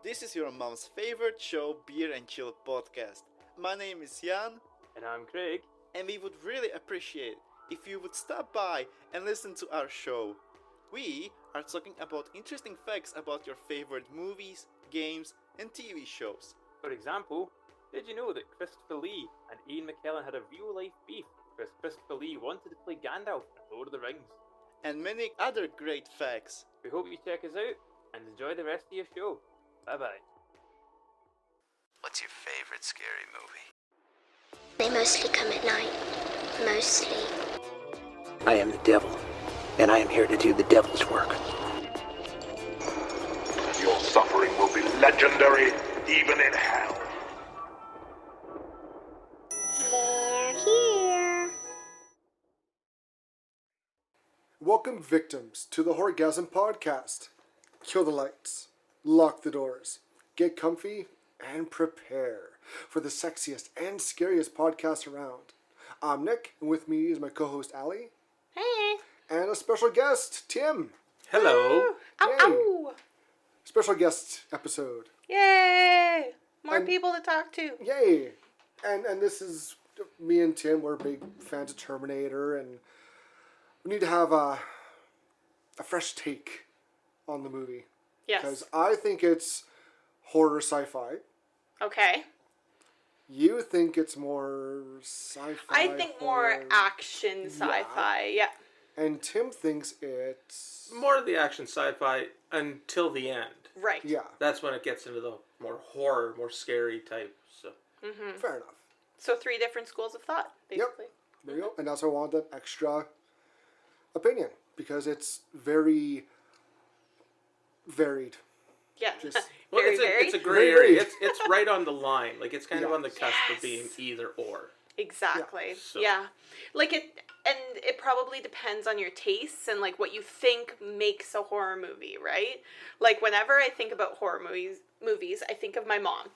This is your mom's favorite show, Beer and Chill podcast. My name is Jan, And I'm Craig. and we would really appreciate if you would stop by and listen to our show. We are talking about interesting facts about your favorite movies, games, and TV shows. For example, did you know that Christopher Lee and Ian McKellen had a real-life beef because Christopher Lee wanted to play Gandalf in Lord of the Rings? And many other great facts. We hope you check us out and enjoy the rest of your show. Bye-bye. What's your favorite scary movie? They mostly come at night. Mostly. I am the devil, and I am here to do the devil's work. Your suffering will be legendary, even in hell. They're here. Welcome, victims, to the Horr-Gasm podcast. Kill the lights, lock the doors, get comfy, and prepare for the sexiest and scariest podcast around. I'm Nick, and with me is my co-host Allie. Hey. And a special guest, Tim. Hello. Ow, Yay. ow. Special guest episode. Yay. More And- people to talk to. Yay! And this is me and Tim. We're big fans of Terminator, and we need to have a fresh take on the movie. Yes. Because I think it's horror sci-fi. Okay. You think it's more sci-fi. I think more horror. action sci-fi. Yeah. And Tim thinks it's More of the action sci-fi until the end. Right. yeah. That's when it gets into the more horror, more scary type. So Fair enough. So 3 different schools of thought, basically. There you go. And that's why I want that extra opinion because it's very varied. Yeah. Just- well, very, it's a very. gray Very. area. It's right on the line. Like it's kind of Yeah. on the cusp of being Yes. either or. Exactly. So- Yeah. Like it probably depends on your tastes and like what you think makes a horror movie, right? Like whenever I think about horror movies, I think of my mom.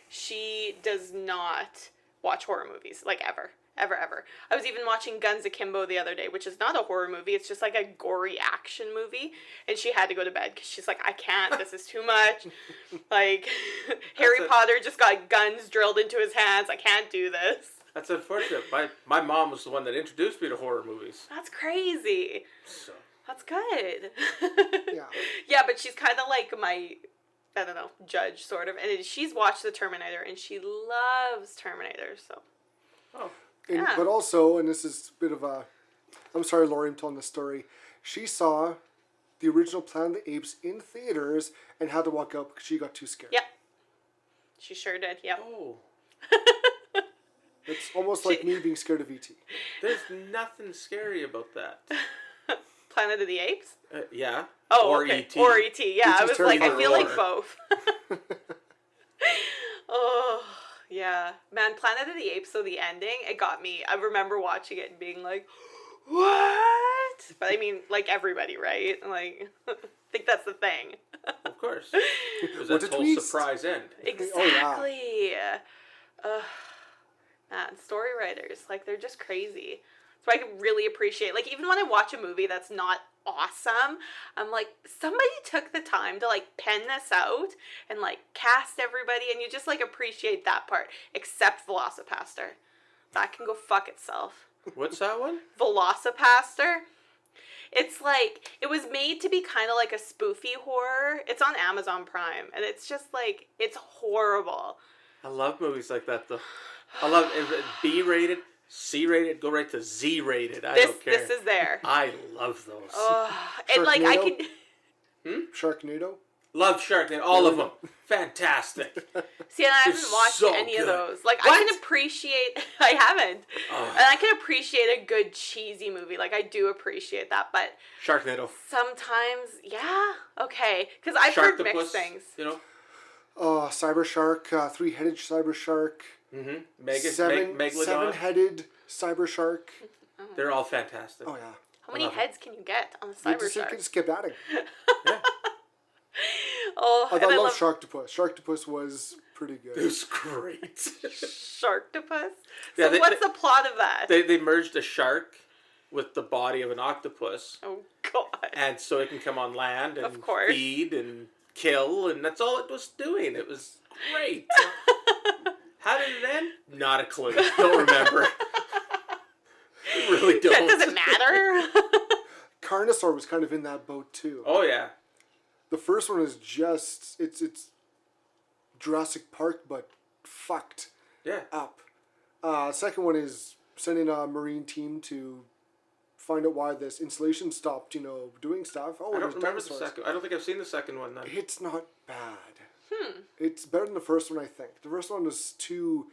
She does not watch horror movies, like ever. Ever. I was even watching Guns Akimbo the other day, which is not a horror movie. It's just like a gory action movie. And she had to go to bed because she's like, I can't. This is too much. Like, Harry Potter just got guns drilled into his hands. I can't do this. That's unfortunate. My mom was the one that introduced me to horror movies. That's crazy. So That's good. Yeah. Yeah, but she's kind of like my, I don't know, judge, sort of. And she's watched the Terminator, and she loves Terminator, so. oh. And, Yeah. But also, and this is a bit of a... I'm sorry, Lori, I'm telling this story. She saw the original Planet of the Apes in theaters and had to walk out because she got too scared. Yep. She sure did, yep. Oh. It's almost like me being scared of E.T. There's nothing scary about that. Planet of the Apes? Yeah. Oh, or okay. E.T. Or E.T., yeah. I E.T.'s was like, I feel like terrifying. both. Oh, yeah. Man, Planet of the Apes, so the ending, it got me. I remember watching it and being like, what? But I mean, like everybody, right? Like, I think that's the thing. Of course. It was that a whole twist. surprise end. Exactly. Man, story writers, like, they're just crazy. So I can really appreciate, like, even when I watch a movie that's not awesome, I'm like, somebody took the time to, like, pen this out and, like, cast everybody, and you just, like, appreciate that part. Except Velocipaster. That can go fuck itself. What's that one? Velocipaster. It's like, it was made to be kind of like a spoofy horror. It's on Amazon Prime, and it's just like, it's horrible. I love movies like that though. I love it. B-rated, C-rated, go right to Z-rated. I don't care. This is there. I love those. And like, I Sharknado? can... Sharknado? Love Sharknado, all of them. Fantastic. See, and I haven't They're watched so any of good. those. Like, I What? can appreciate... I haven't. And I can appreciate a good cheesy movie. Like, I do appreciate that, but Sharknado. sometimes, yeah, okay. Because I've heard mixed Sharktopus, things. you know? Cyber Shark, three-headed Cyber Shark, Megalodon. seven-headed Cyber Shark. They're all fantastic. Oh yeah. How many love it. heads can you get on a You cyber just, you shark? can just keep adding. Oh, I and I love love Sharktopus. Sharktopus was pretty It good. was great. Sharktopus? Yeah, So what's the plot of that? They merged a shark with the body of an octopus. Oh, God. And so it can come on land and Of course. feed and kill, and that's all it was doing. It was great. How did it end? Not a clue. Don't remember. Really don't. That doesn't matter. Carnosaur was kind of in that boat too. Oh yeah. The first one is just it's Jurassic Park but fucked Yeah. up. Second one is sending a marine team to find out why this installation stopped, doing stuff. Oh, I don't there's remember dinosaurs. the second. I don't think I've seen the second one then. It's not bad. It's better than the first one, I think. The first one was too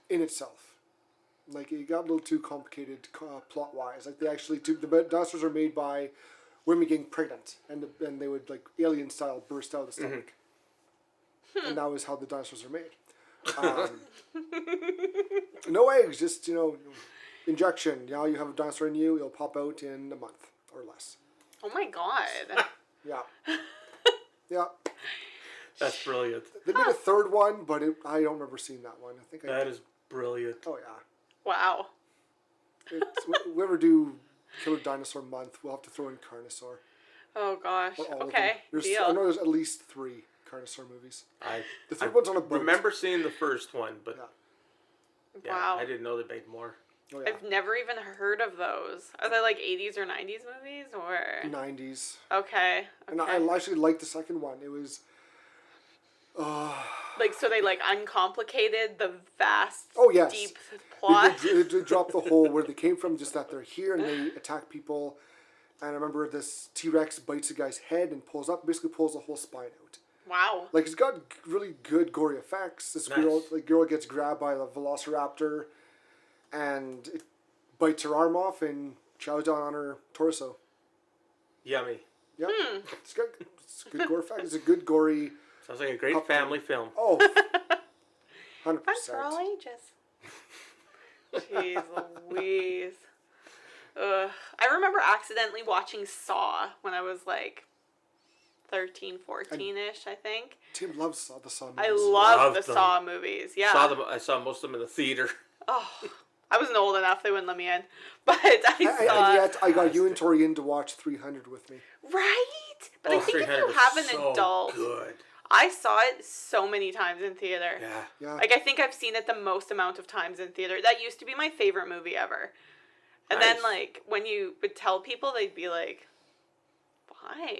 in itself. Like, it got a little too complicated plot-wise. Like, the dinosaurs are made by women getting pregnant, and they would, like, alien-style burst out of the stomach. And that was how the dinosaurs are made. No eggs, just, injection. Now you have a dinosaur in you, it'll pop out in a month or less. Oh my God. Yeah. Yeah. That's brilliant. They made a third one, but I don't remember seeing that one. I think That is brilliant. Oh, yeah. Wow. Whoever do Killer Dinosaur Month, we'll have to throw in Carnosaur. Oh gosh. Or all of Okay. them. I Deal. know there's at least 3 Carnosaur movies. The third I one's on a boat. remember seeing the first one, but yeah, Wow. I didn't know they made more. Oh, yeah. I've never even heard of those. Are they like 80s or 90s movies or? 90s. Okay. And I actually liked the second one. It was... Like, so they like uncomplicated the vast, Oh, yes. deep plot. They dropped the whole where they came from, just that they're here and they attack people. And I remember this T-Rex bites a guy's head and basically pulls the whole spine out. Wow. Like, it's got really good gory effects. This girl gets grabbed by the velociraptor and it bites her arm off and chows down on her torso. Yummy. Yep. It's good gore effects. It's a good gory... Sounds like a great family film. Oh, 100%. Fun for all ages. Jeez Louise. Ugh. I remember accidentally watching Saw when I was like 13, 14-ish, I think. Tim loves the Saw movies. I love Loved the them. Saw movies. Yeah. I saw most of them in the theater. Oh, I wasn't old enough. They wouldn't let me in. But I And saw... yet I got you and Tori in to watch 300 with me. Right? But I think if 300 you was have an so adult... good. I saw it so many times in theater. Yeah. Like, I think I've seen it the most amount of times in theater. That used to be my favorite movie ever. And then, Nice. like, when you would tell people, they'd be like, why?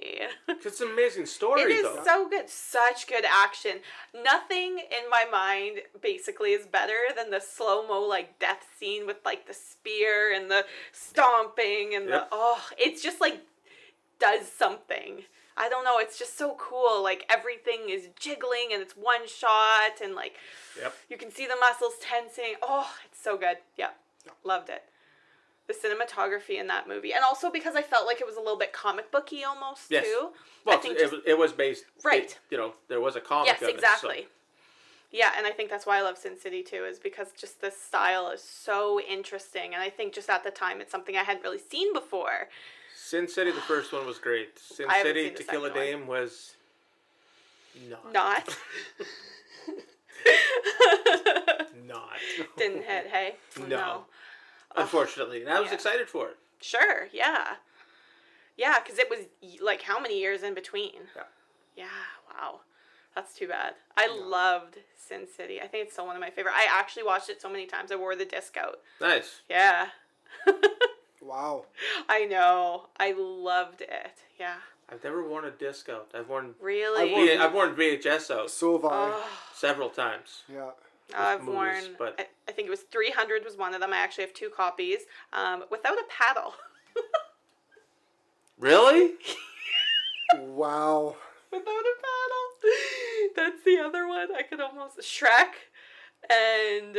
It's an amazing story, It is though. so good. Such good action. Nothing in my mind, basically, is better than the slow-mo, like, death scene with, like, the spear and the stomping and Yep. it's just, like, does something. I don't know, it's just so cool. Like, everything is jiggling and it's one shot and, like, Yep. you can see the muscles tensing. Oh, it's so good. Yeah. Loved it. The cinematography in that movie. And also because I felt like it was a little bit comic booky almost, Yes. too. Well, I think it was based... Right. there was a comic yes, of it. exactly. Yeah, and I think that's why I love Sin City, too, is because just the style is so interesting. And I think just at the time, it's something I hadn't really seen before. Sin City, the first one was great. Sin I haven't City, seen the To Kill a second one. Dame was... Not. Not. Didn't hit, hey? No. Unfortunately. And I was excited for it. Sure, yeah. Yeah, because it was, like, how many years in between? Yeah. Yeah, wow. That's too bad. I loved Sin City. I think it's still one of my favorite. I actually watched it so many times I wore the disc out. Nice. Yeah. Wow. I know. I loved it. Yeah. I've never worn a disc out. I've worn... Really? I've worn VHS out So have I. several times. Yeah. I've movies, worn, but- I think it was 300 was one of them. I actually have 2 copies. Without a paddle. Really? Wow. Without a paddle. That's the other one. I could almost... Shrek and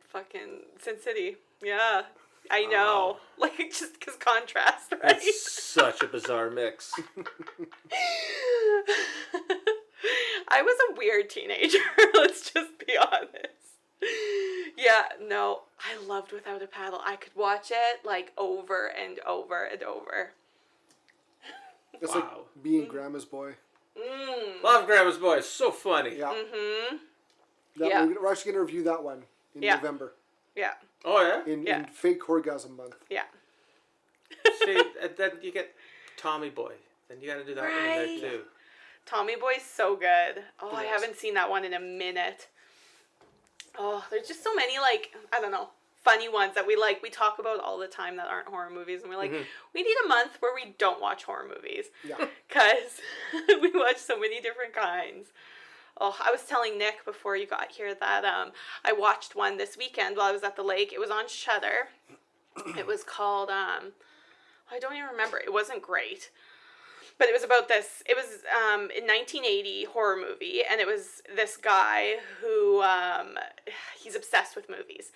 fucking Sin City. Yeah. I know. Like, just because contrast, right? It's such a bizarre mix. I was a weird teenager. Let's just be honest. Yeah, no. I loved Without a Paddle. I could watch it, like, over and over and over. It's Wow. like me and Grandma's Boy. Love Grandma's Boy. It's so funny. Yeah. Mm-hmm. That Yeah. We're actually going to review that one in Yeah. November. Yeah. Oh, yeah? In Yeah. fake Horr-Gasm month. Yeah. See, and then you get Tommy Boy. Then you got to do that one in Right. there too. Tommy Boy's so good. Oh, I Yes. haven't seen that one in a minute. Oh, there's just so many, like, I don't know, funny ones that we like. We talk about all the time that aren't horror movies, and we're like, we need a month where we don't watch horror movies. Yeah. Because we watch so many different kinds. Oh, I was telling Nick before you got here that I watched one this weekend while I was at the lake. It was on Shudder. It was called, I don't even remember. It wasn't great. But it was about this, it was in 1980 horror movie, and it was this guy who, he's obsessed with movies.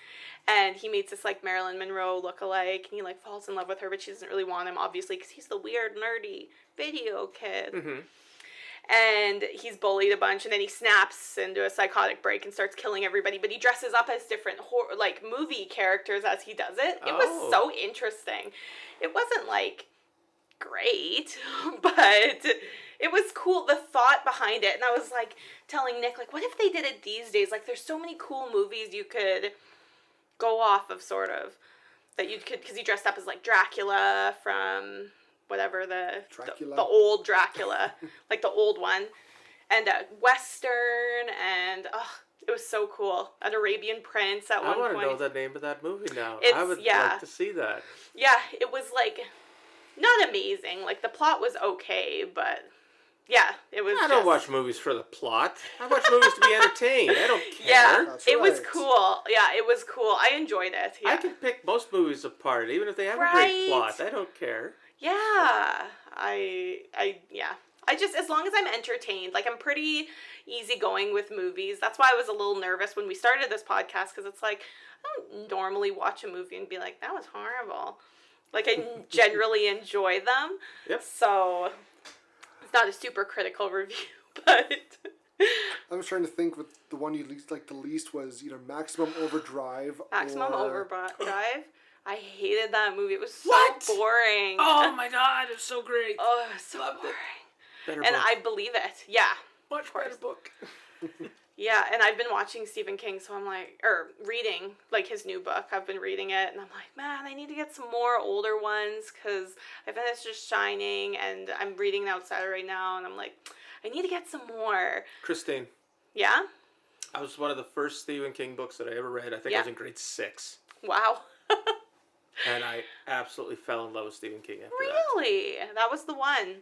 And he meets this, like, Marilyn Monroe lookalike, and he, like, falls in love with her, but she doesn't really want him, obviously, because he's the weird, nerdy video kid. And he's bullied a bunch, and then he snaps into a psychotic break and starts killing everybody, but he dresses up as different, movie characters as he does it. It was so interesting. It wasn't, like, great, but it was cool, the thought behind it. And I was like telling Nick, like, what if they did it these days? Like, there's so many cool movies you could go off of, sort of, that you could, because he dressed up as, like, Dracula from whatever, the old Dracula, like the old one, and a Western, and it was so cool. An Arabian Prince at one point. I want to know the name of that movie now. I would yeah. like to see that. Yeah, it was, like, not amazing. Like, the plot was okay, but yeah, it was I don't watch movies for the plot. I watch movies to be entertained. I don't care. Yeah, That's it was right. cool. Yeah, it was cool. I enjoyed it. Yeah. I can pick most movies apart, even if they have a great plot. I don't care. Yeah, I just, as long as I'm entertained, like, I'm pretty easygoing with movies. That's why I was a little nervous when we started this podcast, because it's like, I don't normally watch a movie and be like, that was horrible. Like, I generally enjoy them. Yep. So, it's not a super critical review, but... I was trying to think what the one you liked the least was either Maximum Overdrive Maximum or... Overdrive? I hated that movie. It was so What? boring. Oh my god, it's so great. Oh, it was so Loved it. boring. Better And book. I believe it. Yeah. Much course. better book. Yeah, and I've been watching Stephen King, so I'm like, or reading, like, his new book. I've been reading it, and I'm like, man, I need to get some more older ones, because I finished just Shining, and I'm reading The Outsider right now, and I'm like, I need to get some more. Christine. Yeah? That was one of the first Stephen King books that I ever read. I think I was in grade 6. Wow. And I absolutely fell in love with Stephen King after that. Really? That was the one.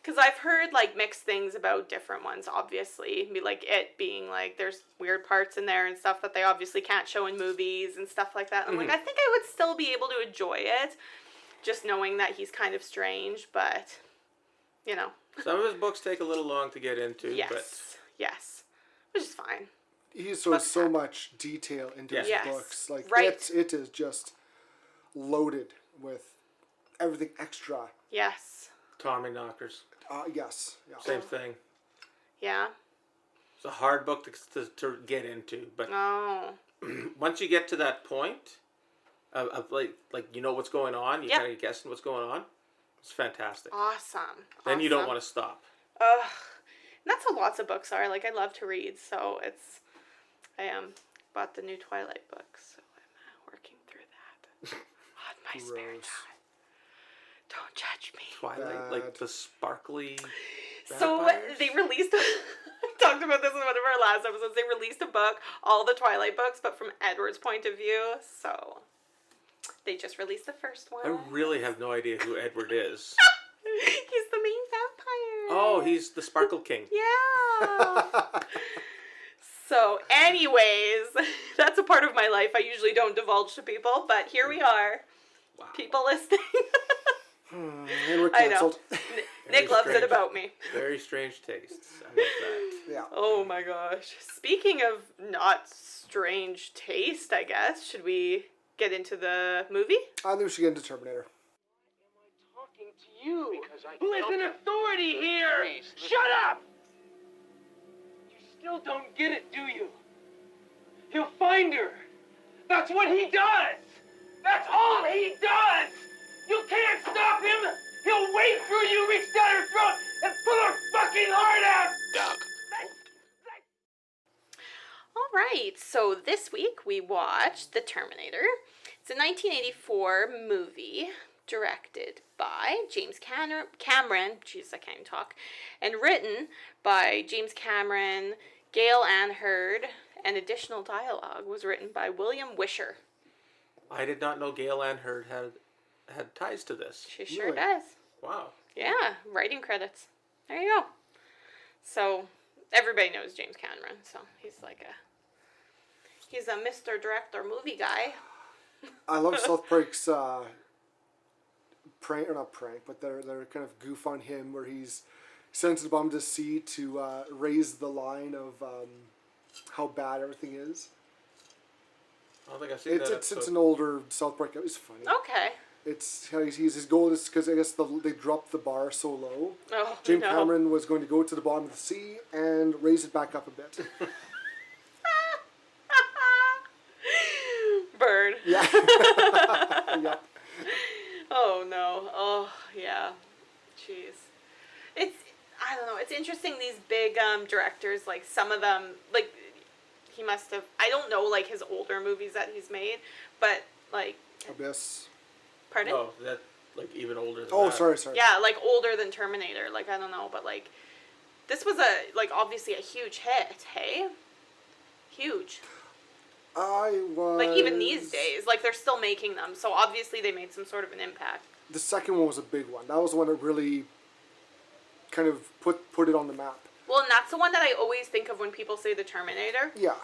Because I've heard, like, mixed things about different ones, obviously. Like, it being, like, there's weird parts in there and stuff that they obviously can't show in movies and stuff like that. I'm like, I think I would still be able to enjoy it, just knowing that he's kind of strange, but, you know. Some of his books take a little long to get into, Yes. but... Yes. Which is fine. He throws so much detail into his Yes. books. Like, Right. it is just loaded with everything extra. Yes. Tommy Knockers. Yes. Yeah. Same thing. Yeah. It's a hard book to get into, but Oh. once you get to that point of like you know what's going on, you're kind of guessing what's going on, it's fantastic. Awesome. Then you don't want to stop. Ugh. And that's how lots of books are. Like, I love to read, so I bought the new Twilight book, so I'm working through that on my spare Gross. time. Don't judge me. Twilight, like the sparkly So vampires? they released, I talked about this in one of our last episodes, they released a book, all the Twilight books, but from Edward's point of view, so they just released the first one. I really have no idea who Edward is. He's the main vampire. Oh, he's the Sparkle King. Yeah. So, anyways, that's a part of my life I usually don't divulge to people, but here we are. Wow. People listening. And we're I know. canceled. Nick loves it strange. about me. Very strange tastes. I love that. Yeah. Oh my gosh. Speaking of not strange taste, I guess, should we get into the movie? I think we should get into Terminator. Talking to you. Who is an authority here? Shut up! You still don't get it, do you? He'll find her. That's what he does. That's all he does. You can't stop him. He'll wait for you, reach down her throat, and pull her fucking heart out. Doug. All right, so this week we watched The Terminator. It's a 1984 movie directed by James Cameron, jeez, I can't even talk, and written by James Cameron, Gail Ann Hurd, and additional dialogue was written by William Wisher. I did not know Gail Ann Hurd had ties to this. She sure Really? does. Wow. Yeah, writing credits. There you go. So, everybody knows James Cameron, so he's a Mr. Director movie guy. I love South Park's prank, or not prank, but their kind of goof on him where he's sent to the bottom of the sea to raise the line of how bad everything is. I don't think I've seen that. It's an older South Park. It was funny. Okay. It's how his goal is because I guess they dropped the bar so low. Oh, James no. Cameron was going to go to the bottom of the sea and raise it back up a bit. Bird. Yeah. Yep. Oh no. Oh yeah. Jeez. I don't know. It's interesting these big directors, like some of them, like he must have, I don't know like his older movies that he's made, but like Abyss. pardon? Oh, that like even older than Oh, that. sorry. Yeah, like older than Terminator. Like I don't know, but like this was obviously a huge hit, hey? Huge. I was... Like even these days, like they're still making them, so obviously they made some sort of an impact. The second one was a big one. That was the one that really kind of put it on the map. Well, and that's the one that I always think of when people say the Terminator. Yeah.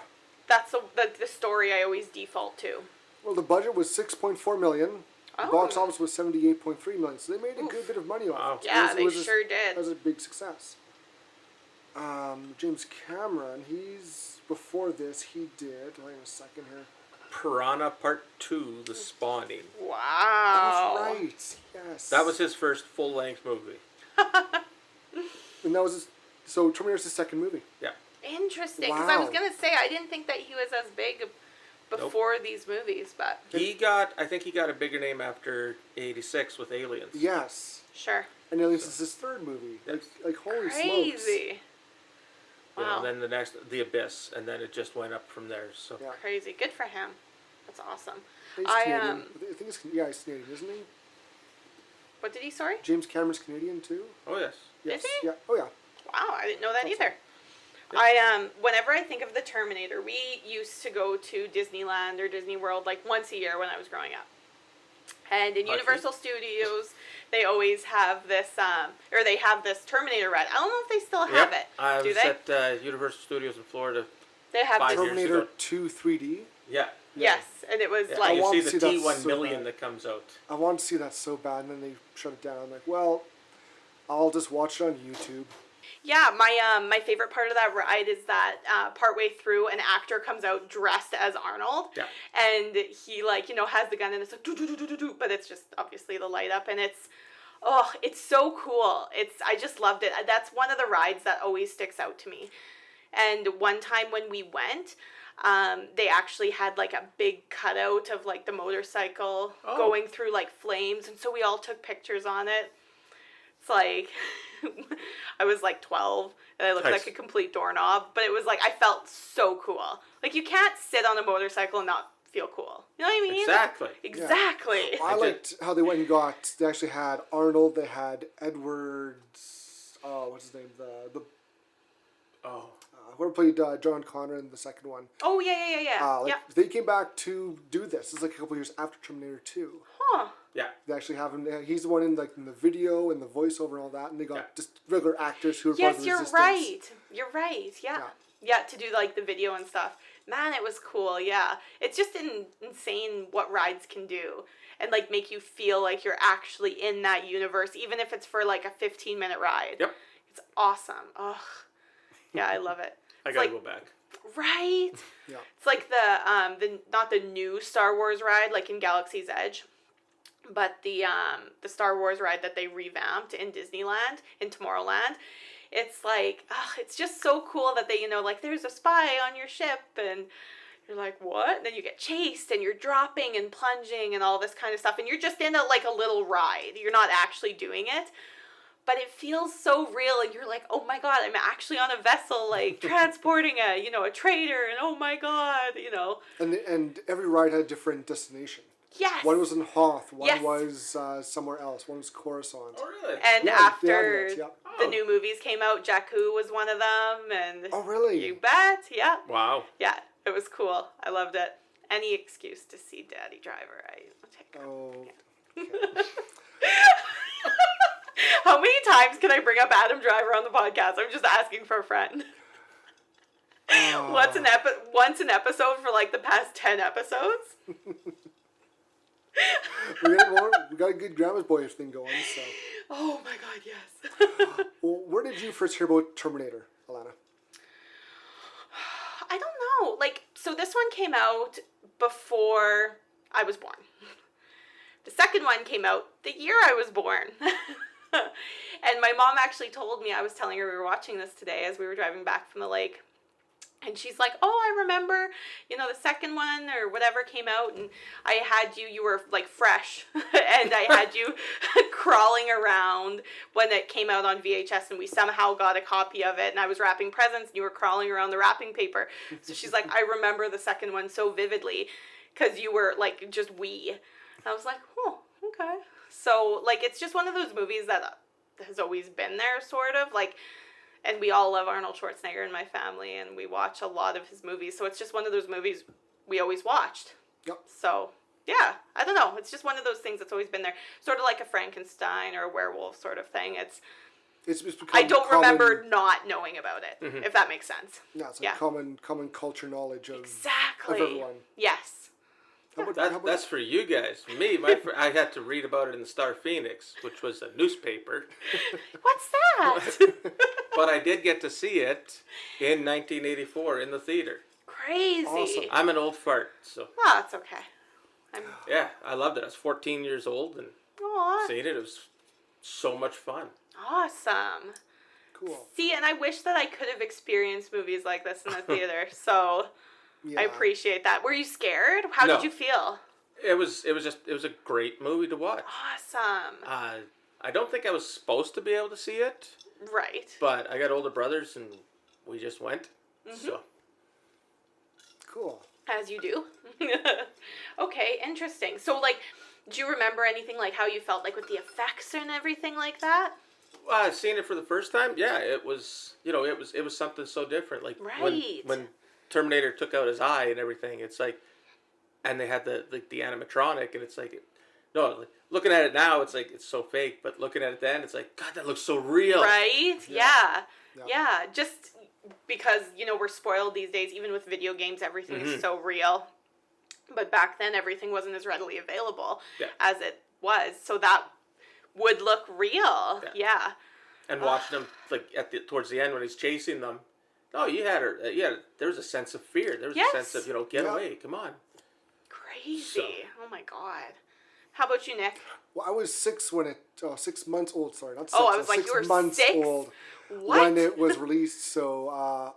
That's the story I always default to. Well, the budget was $6.4 million. The Oh. box office was $78.3 million. So they made a good bit of money off it. Yeah, It they was sure did. It was a big success. James Cameron, before this, he did, wait a second here. Piranha Part 2, The Spawning. Wow. That's right, yes. That was his first full-length movie. And that was so Terminator's his second movie. Yeah. Interesting, because I was Wow. gonna say I didn't think that he was as big before these movies, but I think he got a bigger name after 86 with Aliens. Yes. sure. And Aliens is his third movie. Yes. Like holy smokes. Crazy. You know, Wow. then the next, The Abyss, and then it just went up from there. So Yeah. Crazy. Good for him. That's awesome. He's I Canadian. I think he's Canadian, isn't he? What did he? Sorry. James Cameron's Canadian too. Oh yes. Yes. he? Yeah. Oh yeah. Wow, I didn't know that That's either. I whenever I think of the Terminator, we used to go to Disneyland or Disney World like once a year when I was growing up. And in Okay. Universal Studios, they always have this, or they have this Terminator ride. I don't know if they still have it. I Do was they? at Universal Studios in Florida. They have 5 this. years Terminator ago. 2 3D. Yeah. Yes, and it was Yeah, like you want see to the see that T1 so million bad. that comes out. I wanted to see that so bad, and then they shut it down. I'm like, well, I'll just watch it on YouTube. Yeah, my favorite part of that ride is that partway through, an actor comes out dressed as Arnold, Yeah. and he has the gun, and it's like do do do do do, but it's just obviously the light up, and it's so cool. I just loved it. That's one of the rides that always sticks out to me. And one time when we went, they actually had like a big cutout of like the motorcycle going through like flames, and so we all took pictures on it. It's like I was like 12 and I looked Nice. like a complete doorknob, but it was like I felt so cool. Like you can't sit on a motorcycle and not feel cool. You know what I mean? Exactly. Exactly. I liked how they went and they actually had Arnold, they had Edwards, what's his name? Whoever played John Connor in the second one. Oh yeah. Yeah. They came back to do this. It's like a couple years after Terminator 2. Huh. Yeah. They actually have him. He's the one in the video and the voiceover and all that, and they got just regular actors who are part Yes, of the you're Resistance. right. You're right. Yeah, to do like the video and stuff. Man, it was cool. Yeah, it's just insane what rides can do and like make you feel like you're actually in that universe, even if it's for like a 15-minute ride. Yep. It's awesome. Ugh. Yeah, I love it. I It's gotta like, go back. Right. Yeah. It's like the not the new Star Wars ride like in Galaxy's Edge, but the Star Wars ride that they revamped in Disneyland in Tomorrowland. It's like it's just so cool that they like there's a spy on your ship and you're like what? And then you get chased and you're dropping and plunging and all this kind of stuff and you're just in a little ride. You're not actually doing it. But it feels so real, and you're like, oh my god, I'm actually on a vessel, like transporting a trader, and oh my god, And every ride had a different destination. Yes. One was in Hoth. One Yes. was somewhere else. One was Coruscant. Oh, really? And Yeah, after they added that, yeah. the new movies came out, Jakku was one of them, and Oh, really? you bet, yeah, Wow. yeah, it was cool. I loved it. Any excuse to see Daddy Driver, I take. Oh. How many times can I bring up Adam Driver on the podcast? I'm just asking for a friend. Once an episode for like the past 10 episodes. we got a good Grandma's Boy thing going, so. Oh my god, yes. Well, where did you first hear about Terminator, Alana? I don't know. Like, so this one came out before I was born. The second one came out the year I was born. And my mom actually told me, I was telling her we were watching this today as we were driving back from the lake. And she's like, oh, I remember, the second one or whatever came out, and I had you were like fresh, and I had you crawling around when it came out on VHS, and we somehow got a copy of it, and I was wrapping presents, and you were crawling around the wrapping paper. So she's like, I remember the second one so vividly, because you were like just wee. And I was like, oh, okay. So like, it's just one of those movies that has always been there, sort of, like. And we all love Arnold Schwarzenegger in my family, and we watch a lot of his movies. So it's just one of those movies we always watched. Yep. So, yeah, I don't know. It's just one of those things that's always been there. Sort of like a Frankenstein or a werewolf sort of thing. It's become I don't common, remember not knowing about it, if that makes sense. Yeah, it's like common culture knowledge of, Exactly. of everyone. Yes. That's for you guys. Me, I had to read about it in the Star Phoenix, which was a newspaper. What's that? But I did get to see it in 1984 in the theater. Crazy. Awesome. I'm an old fart, so. Oh, it's okay. Yeah, I loved it. I was 14 years old and Aw. seeing it. It was so much fun. Awesome. Cool. See, and I wish that I could have experienced movies like this in the theater. So Yeah. I appreciate that. Were you scared? How No. did you feel? It was a great movie to watch. Awesome. I don't think I was supposed to be able to see it, Right. but I got older brothers and we just went. So Cool. As you do. Okay, interesting. So, like, do you remember anything like how you felt like with the effects and everything like that? seeing it for the first time, yeah, it was it was something so different. Like Right. when Terminator took out his eye and everything, it's like, and they had the animatronic, and it's like, no, like, looking at it now, it's like it's so fake, but looking at it then, it's like, God, that looks so real. Right? Yeah. Yeah. Yeah. Just because, we're spoiled these days, even with video games, everything is so real. But back then, everything wasn't as readily available as it was. So that would look real. Yeah. And watching him like towards the end when he's chasing them, there was a sense of fear. There was a sense of get away, come on. Crazy. So- Oh my God. How about you, Nick? Well, I was 6 6 months old. Sorry, not 6. I was like, 6 you were months 6? old What? when it was released. So,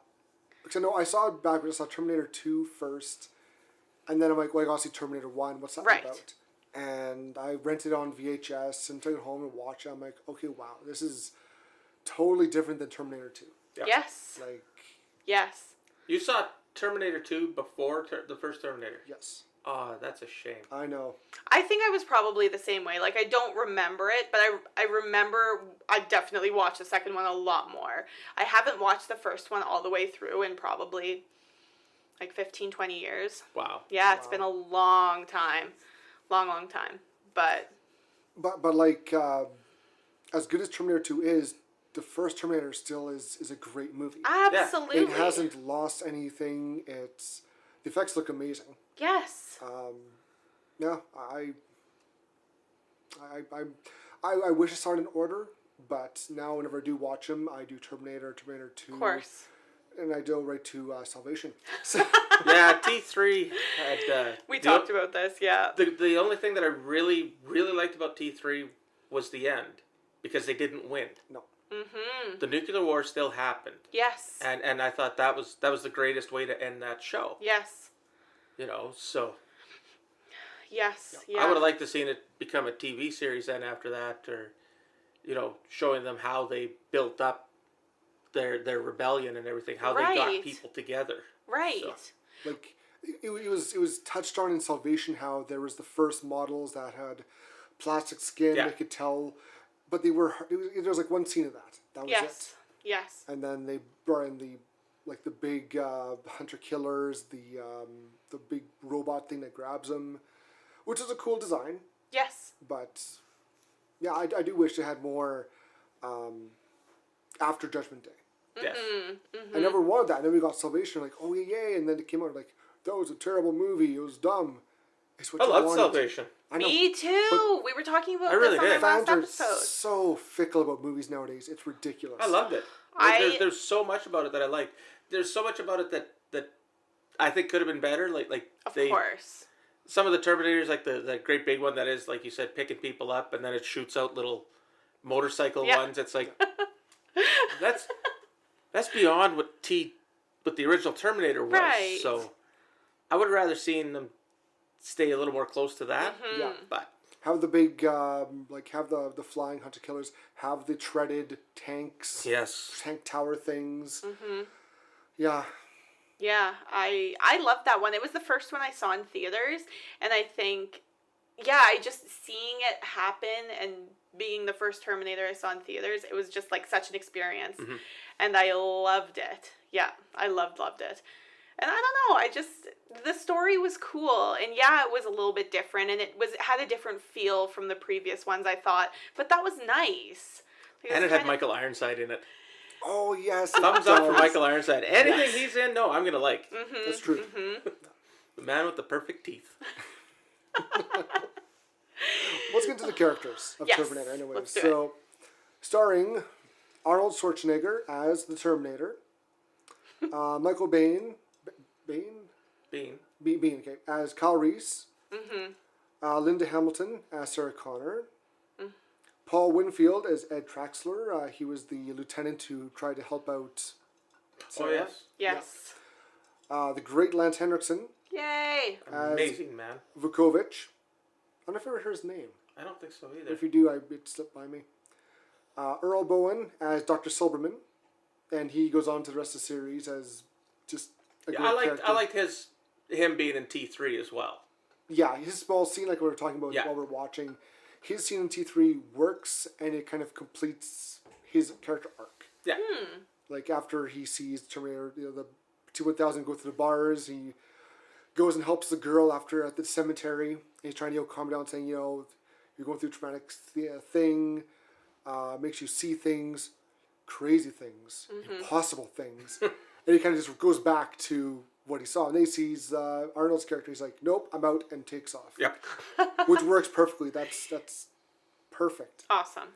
because I saw it back when I saw Terminator 2 first, and then I'm like, well, I gotta see Terminator 1. What's that Right. about? And I rented it on VHS and took it home and watched it. I'm like, okay, wow, this is totally different than Terminator 2. Yeah. Yes. Like, Yes. You saw Terminator 2 before the first Terminator. yes, Oh, that's a shame. I know. I think I was probably the same way. Like, I don't remember it, but I remember I definitely watched the second one a lot more. I haven't watched the first one all the way through in probably like 15, 20 years. Wow. Yeah, it's been a long time. Long time. But But like, as good as Terminator 2 is, the first Terminator still is a great movie. absolutely. It hasn't lost anything. The effects look amazing. Yes. Yeah, I wish I saw it in order, but now whenever I do watch them, I do Terminator 2, Of course. and I go right to Salvation. So, Yeah, T3 had. We talked about this, yeah. The only thing that I really liked about T3 was the end, because they didn't win. no. Mm-hmm. The nuclear war still happened, Yes. and I thought that was the greatest way to end that show. Yes. So Yes. Yeah. I would have liked to seen it become a TV series then after that, or showing them how they built up their rebellion and everything, how they got Right. people together. Right. So. Like, it was touched on in Salvation how there was the first models that had plastic skin. Yeah. They could tell, but there was like one scene of that. That was Yes. it. Yes. And then they brought in the big hunter killers, the big robot thing that grabs them, which is a cool design. Yes. But yeah, I do wish they had more after Judgment Day. Yes. I never wanted that. And then we got Salvation, like, oh, yay. And then it came out like, that was a terrible movie. It was dumb. It's what I you love wanted. Salvation. I know. Me too. We were talking about I really this on did. the last Fans are episode. so fickle about movies nowadays. It's ridiculous. I loved it. There's so much about it that I like. There's so much about it that I think could have been better. Of course. Some of the Terminators, like the great big one that is, like you said, picking people up, and then it shoots out little motorcycle ones. It's like that's beyond what the original Terminator was. Right. So I would have rather seen them stay a little more close to that. Yeah. But Have the big, have the flying hunter killers, have the treaded tanks, yes, tank tower things. Yeah. Yeah, I loved that one. It was the first one I saw in theaters, and I think, I just seeing it happen and being the first Terminator I saw in theaters, it was just like such an experience, and I loved it. Yeah, I loved it. And I don't know, the story was cool, and it was a little bit different, and it had a different feel from the previous ones, I thought, but that was nice. And it had Michael Ironside in it. Oh, yes. Thumbs up for Michael Ironside. Anything he's in, no, I'm going to like. That's true. The man with the perfect teeth. Let's get into the characters of Terminator anyway. Let's do So, starring Arnold Schwarzenegger as the Terminator, Michael Biehn, okay, as Kyle Reese, Linda Hamilton as Sarah Connor, Paul Winfield as Ed Traxler. He was the lieutenant who tried to help out Sarah. Oh, yes. Yes. The great Lance Henriksen Yay. as Amazing, man. Vukovich. I don't know if I ever heard his name. I don't think so either. If you do, it slipped by me. Earl Bowen as Dr. Silberman, and he goes on to the rest of the series as just a great character. I liked him being in T3 as well. Yeah, his small scene, like we were talking about Yeah. while we're watching, his scene in T3 works, and it kind of completes his character arc. Yeah. Like after he sees Terminator, the T-1000 go through the bars, he goes and helps the girl after at the cemetery. He's trying to calm down, saying, you're going through a traumatic thing, makes you see things, crazy things, impossible things. And he kind of just goes back to what he saw. And then he sees Arnold's character. He's like, nope, I'm out, and takes off. Yep. Which works perfectly. That's perfect. Awesome.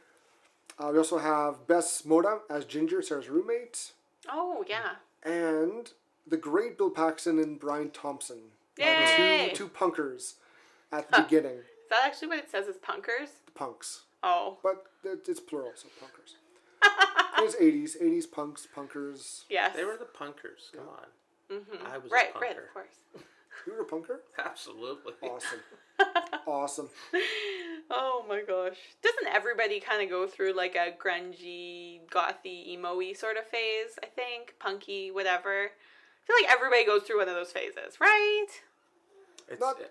We also have Bess Moda as Ginger, Sarah's roommate. Oh, yeah. And the great Bill Paxton and Brian Thompson. Yay! Two punkers at the beginning. Is that actually what it says is punkers? Punks. Oh. But it's plural, so punkers. It was 80s punks, punkers. Yes. They were the punkers. Come on. I was a Right, punker. of course. You were a punker? Absolutely. Awesome. Awesome. Oh my gosh. Doesn't everybody kind of go through like a grungy, gothy, emo-y sort of phase, I think? Punky, whatever. I feel like everybody goes through one of those phases, right?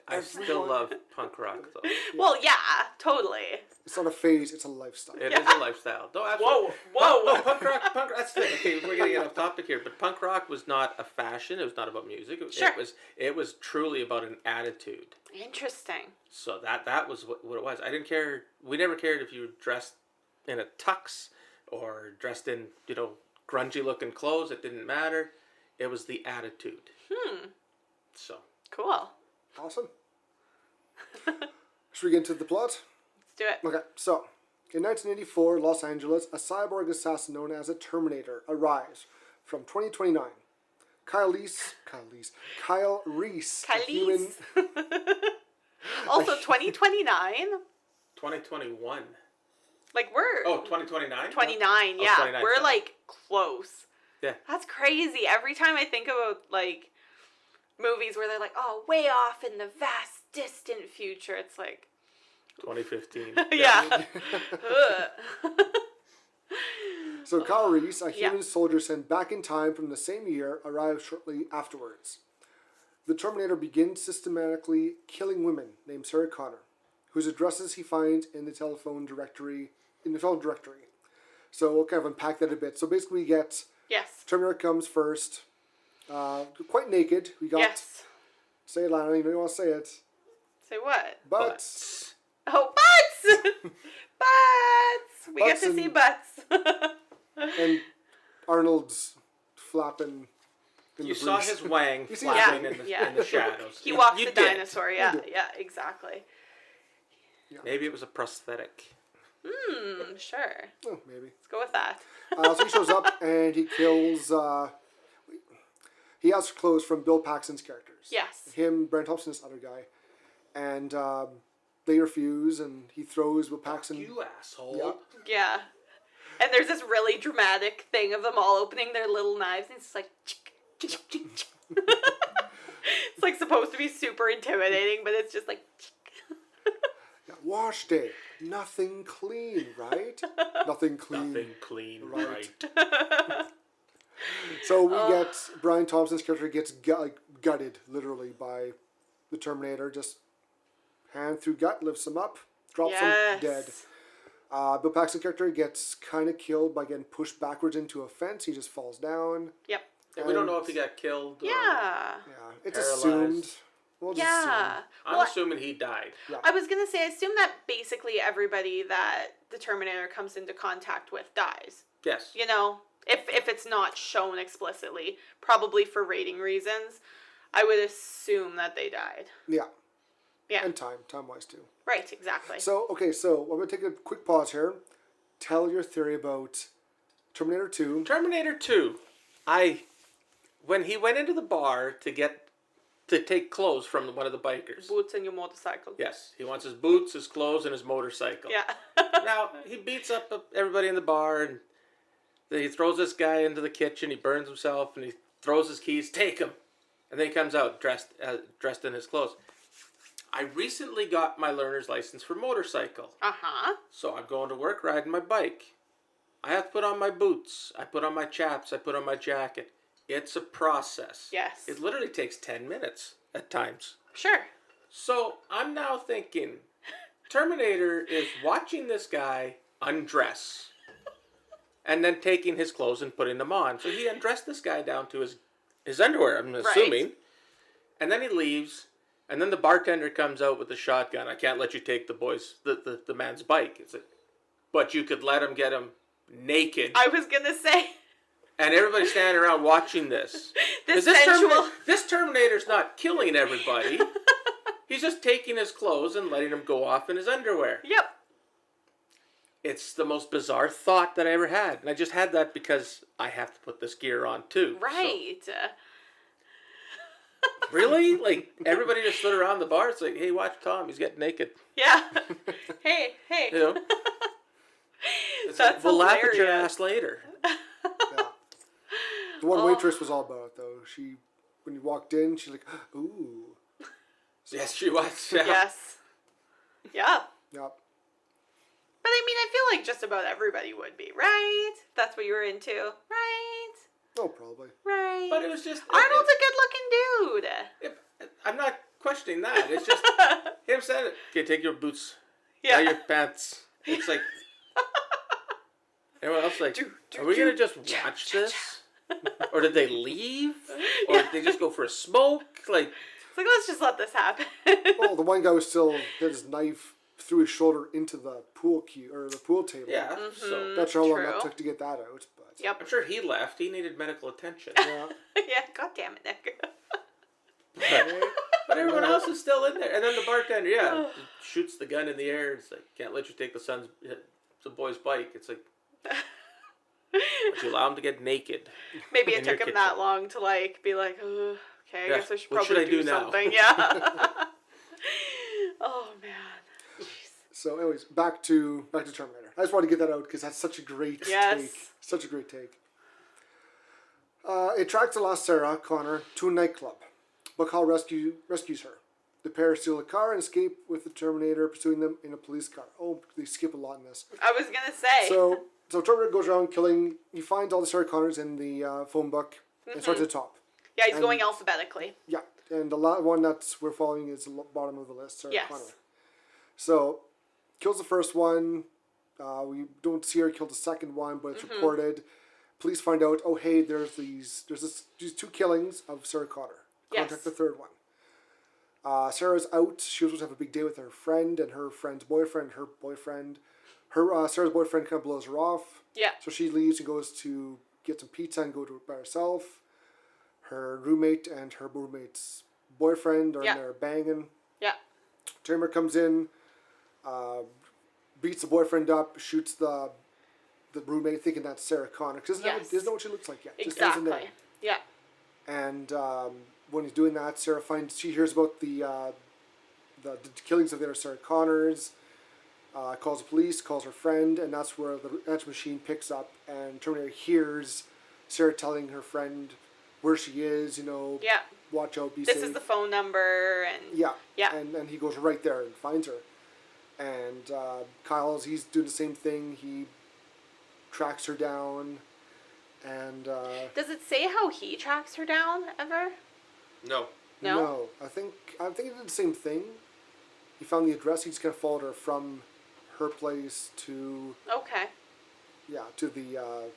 I still love punk rock, though. Well, yeah, totally. It's not a phase, it's a lifestyle. It is a lifestyle. No, absolutely. Whoa. No, punk rock, that's the thing. Okay, we're going to get off topic here, but punk rock was not a fashion. It was not about music. Sure. It was truly about an attitude. Interesting. So that was what it was. I didn't care. We never cared if you were dressed in a tux or dressed in, grungy looking clothes. It didn't matter. It was the attitude. So. Cool. Awesome. Should we get into the plot? Let's do it. Okay, so, in 1984, Los Angeles, a cyborg assassin known as a Terminator arrives from 2029. Kyle Reese, a human... Also, 2029? 2021. Like, we're... Oh, 2029? 29, yeah. 29, we're, sorry. like, close. Yeah. That's crazy. Every time I think about, like, movies where they're like, oh, way off in the vast, distant future, it's like... 2015. Yeah. So Kyle Reese, a human soldier sent back in time from the same year, arrives shortly afterwards. the Terminator begins systematically killing women named Sarah Connor, whose addresses he finds in the telephone directory. So we'll kind of unpack that a bit. So basically we get Yes. Terminator comes first, quite naked. We got, Yes. say it, Lana, you know you want to say it. Say what? Butts. Oh, butts! Butts! We Butts get to see and- butts. And Arnold's flapping in You the saw breeze. his wang You see flapping his in the shadows. He walks You the did. dinosaur, yeah. You did. Yeah, exactly. Maybe it was a prosthetic. Sure. Oh, maybe. Let's go with that. So he shows up and he kills. He asks for clothes from Bill Paxton's characters. Yes. Him, Brent Thompson, this other guy, and they refuse, and he throws Bill Paxton. You asshole. Yeah. Yeah. And there's this really dramatic thing of them all opening their little knives, and it's just like... It's like supposed to be super intimidating, but it's just like... Yeah, wash day, nothing clean, right? Nothing clean. Nothing clean, Right. right. So we get Brian Thompson's character gets gutted literally by the Terminator. Just hand through gut, lifts him up, drops him dead. Bill Paxton's character gets kind of killed by getting pushed backwards into a fence. He just falls down. Yep. And we don't know if he got killed. Or... Yeah. Yeah, it's Paralyzed. assumed. We'll just Yeah. I'm Well, assuming he died. I was going to say, I assume that basically everybody that the Terminator comes into contact with dies. Yes. You know? If it's not shown explicitly, probably for rating reasons, I would assume that they died. Yeah. Yeah. And time-wise too. Right, exactly. So, okay, so I'm going to take a quick pause here. Tell your theory about Terminator 2. Terminator 2. When he went into the bar to take clothes from one of the bikers. Boots and your motorcycle. Yes, he wants his boots, his clothes, and his motorcycle. Yeah. Now, he beats up everybody in the bar, and then he throws this guy into the kitchen, he burns himself, and he throws his keys, take him. And then he comes out dressed in his clothes. I recently got my learner's license for motorcycle. Uh-huh. So I'm going to work riding my bike. I have to put on my boots. I put on my chaps. I put on my jacket. It's a process. Yes. It literally takes 10 minutes at times. Sure. So I'm now thinking, Terminator is watching this guy undress and then taking his clothes and putting them on. So he undressed this guy down to his underwear, I'm assuming. Right. And then he leaves. And then the bartender comes out with the shotgun. I can't let you take the man's bike. It's like, but you could let him get him naked. I was going to say... And everybody's standing around watching this. This sensual... This Terminator's not killing everybody. He's just taking his clothes and letting him go off in his underwear. Yep. It's the most bizarre thought that I ever had. And I just had that because I have to put this gear on too. Right. So. Really? Like, everybody just stood around the bar. It's like, hey, watch Tom. He's getting naked. Yeah. Hey. You know? It's That's like, we'll laugh at your hilarious. ass later. Yeah. The one waitress was all about it, though. She, when you walked in, she's like, ooh. Yes, she was. Yeah. Yes. Yeah. Yep. But I mean, I feel like just about everybody would be, right? That's what you were into, right? Oh, probably. Right. But it was just... Arnold's a good-looking dude. I'm not questioning that. It's just him saying it. Okay, take your boots. Yeah. Now your pants. It's like... Everyone else like, are we going to just watch this? Or did they leave? Or did they just go for a smoke? Like... It's like, let's just let this happen. Well, the one guy was still had his knife through his shoulder into the pool table. Yeah, so... Not sure how long True. that took to get that out, but Yep. I'm sure he left. He needed medical attention. yeah. Yeah, god damn it, Nick. But everyone else is still in there. And then the bartender, shoots the gun in the air. It's like, can't let you take the boy's bike. It's like, but you allow him to get naked. Maybe it in your took him kitchen. that long to be like, "Ugh, okay, I Yeah, guess I should what probably should I do now?" something. Yeah. Oh man. Jeez. So, anyways, back to Terminator. I just wanted to get that out because that's such a great Yes. take. Such a great take. It tracks the lost Sarah Connor to a nightclub. Buckhaul rescues her. The pair steal a car and escape with the Terminator pursuing them in a police car. Oh, they skip a lot in this. I was gonna say. So Terminator goes around killing. He finds all the Sarah Connors in the phone book and starts at the top. Yeah, he's and- going alphabetically. Yeah. And the one that we're following is the bottom of the list, Sarah Yes. Connor. So, kills the first one. We don't see her kill the second one, but it's reported. Police find out, oh hey, there's these two killings of Sarah Connor. Contact Yes. the third one. Sarah's out. She was supposed to have a big day with her friend and her friend's boyfriend. Her boyfriend, Sarah's boyfriend, kind of blows her off. Yeah. So she leaves and goes to get some pizza and go to by herself. Her roommate and her roommate's boyfriend are in there banging. Yeah. Terminator comes in, beats the boyfriend up, shoots the roommate, thinking that's Sarah Connor. Because doesn't know what she looks like yet. Just goes in there. Exactly. Yeah. And when he's doing that, she hears about the killings of the other Sarah Connors. Calls the police, calls her friend, and that's where the answer machine picks up. And Terminator hears Sarah telling her friend where she is. Yeah. Watch out, be This safe. is the phone number, and Yeah. And he goes right there and finds her. And he's doing the same thing. He tracks her down. And does it say how he tracks her down ever? No. No? I think he did the same thing. He found the address. He just kind of followed her from her place to Okay. to the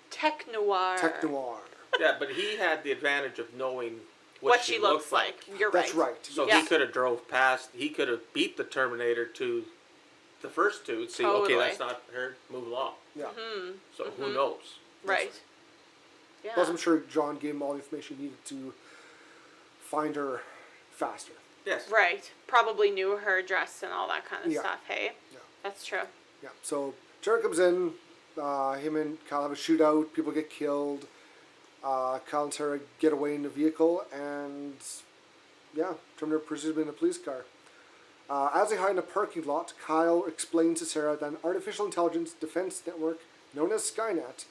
Tech noir. Tech Noir. Yeah, but he had the advantage of knowing What she looks like. You're right. That's right. So Yeah. he could have drove past. He could have beat the Terminator to the first two. See, okay, Totally. that's not her. Move along. Yeah. So who knows? Right. Yeah. Plus, I'm sure John gave him all the information he needed to find her faster. Yes. Right. Probably knew her address and all that kind of Yeah. stuff, hey? Yeah. That's true. Yeah. So Terry comes in. Him and Kyle have a shootout. People get killed. Kyle and Sarah get away in the vehicle, and Terminator pursues them in a police car. As they hide in a parking lot, Kyle explains to Sarah that an artificial intelligence defense network known as Skynet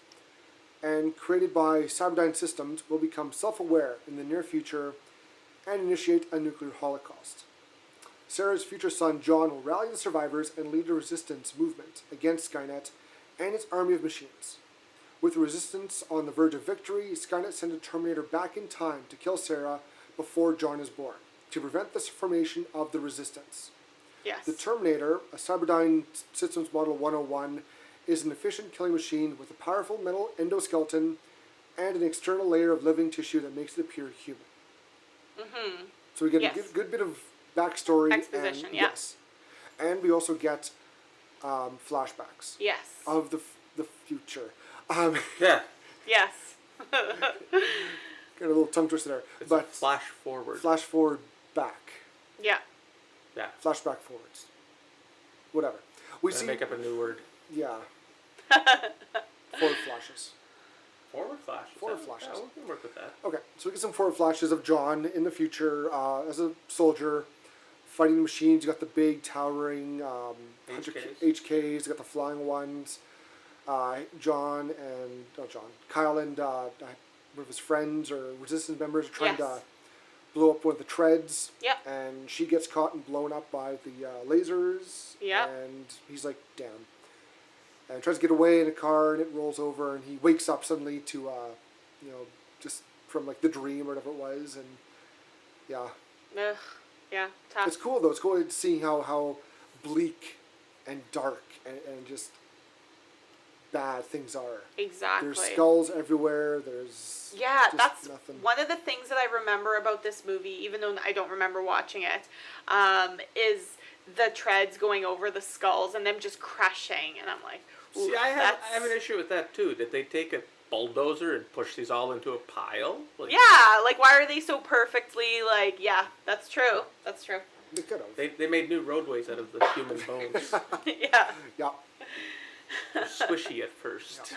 and created by Cyberdyne Systems will become self-aware in the near future and initiate a nuclear holocaust. Sarah's future son John will rally the survivors and lead a resistance movement against Skynet and its army of machines. With the resistance on the verge of victory, Skynet sent a Terminator back in time to kill Sarah before John is born, to prevent the formation of the resistance. Yes. The Terminator, a Cyberdyne Systems Model 101, is an efficient killing machine with a powerful metal endoskeleton and an external layer of living tissue that makes it appear human. Mm-hmm. So we get Yes. a good bit of backstory. Exposition, and, yeah. Yes. And we also get flashbacks Yes. of the future. Yeah. Yes. Got a little tongue twister there. It's but a flash forward. flash forward back. Yeah. Yeah. Flashback forwards. Whatever. We Gonna see. make up a new word. Yeah. Forward flashes. Forward flash. Forward flashes. Yeah, we can work with that. Okay, so we get some forward flashes of John in the future as a soldier fighting the machines. You got the big towering HKs. You got the flying ones. Kyle and one of his friends or resistance members are trying to blow up one of the treads. Yep. And she gets caught and blown up by the lasers. Yep. And he's like, damn. And tries to get away in a car, and it rolls over, and he wakes up suddenly to, just from like the dream or whatever it was, and yeah. Ugh. Yeah. Tough. It's cool though. It's cool seeing how bleak and dark and just bad things are. Exactly. There's skulls everywhere. There's just that's nothing. one of the things that I remember about this movie, even though I don't remember watching it, is the treads going over the skulls and them just crushing, and I'm like, See, I have an issue with that too. Did they take a bulldozer and push these all into a pile? Like, yeah, like why are they so perfectly like? Yeah, that's true. That's true. They could have. They made new roadways out of the human bones. Yeah. Yeah. They're squishy at first.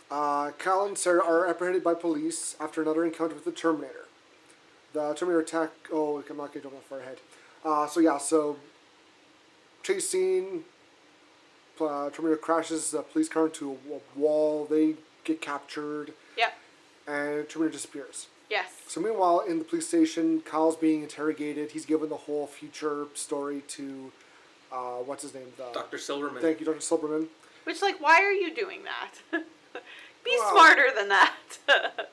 Kyle and Sarah are apprehended by police after another encounter with the Terminator. The Terminator attack. Oh, I'm not going to jump that far ahead. So chase scene. Terminator crashes the police car into a wall. They get captured. Yep. And Terminator disappears. Yes. So meanwhile, in the police station, Kyle's being interrogated. He's given the whole future story to, what's his name? Dr. Silverman. Thank you, Dr. Silverman. Which, like, why are you doing that? Be smarter than that.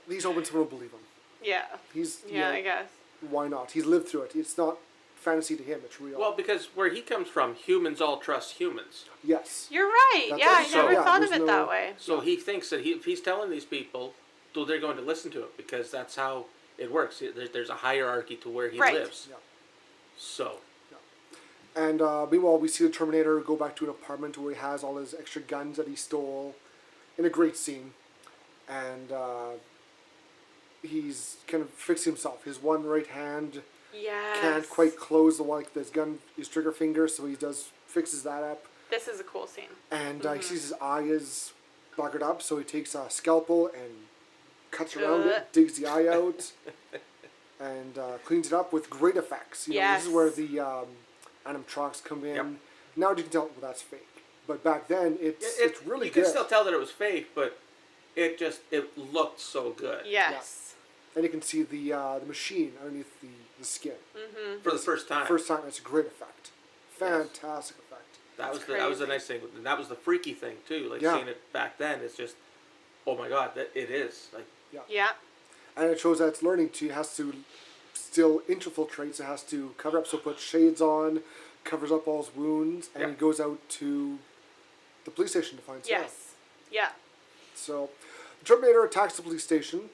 He's hoping someone will believe him. Yeah. He's I guess. why not? He's lived through it. It's not fantasy to him. It's real. Well, because where he comes from, humans all trust humans. yes. You're right. That's Yeah, I also- never yeah, thought of there's it no- that way. So he thinks that if he's telling these people, so they're going to listen to it because that's how it works. There's a hierarchy to where he Right. lives. Yeah. So, And meanwhile, we see the Terminator go back to an apartment where he has all his extra guns that he stole, in a great scene, and he's kind of fixing himself. His one right hand Yes. can't quite close the one, like his gun, his trigger finger, so he fixes that up. This is a cool scene. And he sees his eye is buggered up, so he takes a scalpel and cuts around it, digs the eye out, and cleans it up with great effects. You know, this is where the animatronics come in. Yep. Now you can tell, well, that's fake. But back then, it's really you good. can still tell that it was fake, but it looked so good. Yes. And you can see the machine underneath the skin. For the first time. First time, it's a great effect. Fantastic effect. That was crazy. the nice thing, and that was the freaky thing too. Like Yeah. seeing it back then, it's just, oh my god, that it is like. Yeah. And it shows that it's learning to, it has to still infiltrate, so it has to cover up, so it puts shades on, covers up all his wounds, and he goes out to the police station to find Sarah. Yes. Yeah. So, the Terminator attacks the police station,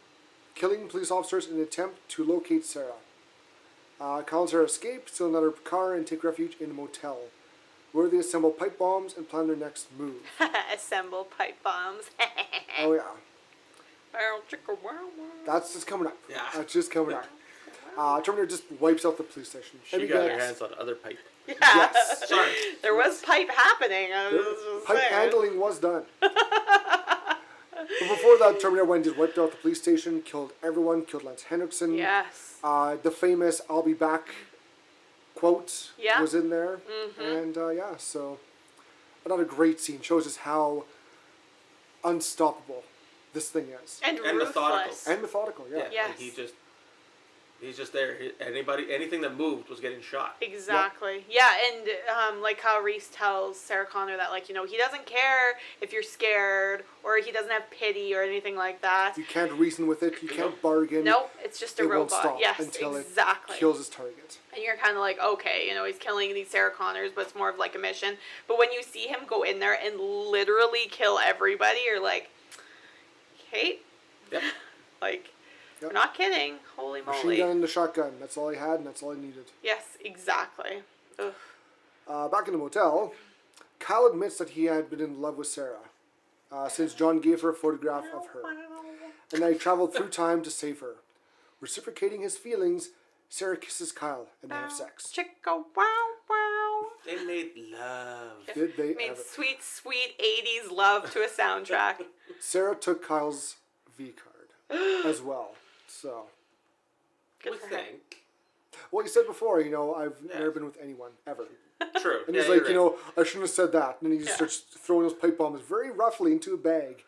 killing police officers in an attempt to locate Sarah. Kyle and Sarah escape, steal another car, and take refuge in a motel, where they assemble pipe bombs and plan their next move. Assemble pipe bombs. Oh yeah, Wow, chicka, wow, wow. that's just coming up. Yeah. That's just coming up. Terminator just wipes out the police station. She And he got her gets- hands on other pipe. Yeah. Yes. Sorry. There was pipe happening. I was just Pipe saying. handling was done. But before that, Terminator went and just wiped out the police station, killed everyone, killed Lance Henriksen. Yes. The famous "I'll be back" quote Yeah. was in there. And so another great scene, shows us how unstoppable this thing is. And And methodical. ruthless. And methodical, yeah. Yes. Like he's just there. Anything that moved was getting shot. Exactly. Yeah, and like how Reese tells Sarah Connor that, like, you know, he doesn't care if you're scared or he doesn't have pity or anything like that. You can't reason with it, you can't bargain. Nope, it's just a It won't robot. stop Yes, until exactly. it kills his target. And you're kind of like, okay, you know, he's killing these Sarah Connors, but it's more of like a mission. But when you see him go in there and literally kill everybody, you're like, okay, Yep. like, Yep. we're not kidding. Holy Machine moly. gun and the shotgun, that's all he had and that's all he needed. Yes, exactly. Ugh. Back in the motel, Kyle admits that he had been in love with Sarah since John gave her a photograph of her, and that he traveled through time to save her. Reciprocating his feelings, Sarah kisses Kyle and they have sex. Chicka wow wow. They made love. Did they I mean, ever? sweet, sweet 80s love to a soundtrack. Sarah took Kyle's V card as well. So, Good We for her. think. well, you said before, you know, I've Yeah. never been with anyone ever. True. And Yeah, he's like, you're you right. know, I shouldn't have said that. And then he just Yeah. starts throwing those pipe bombs very roughly into a bag.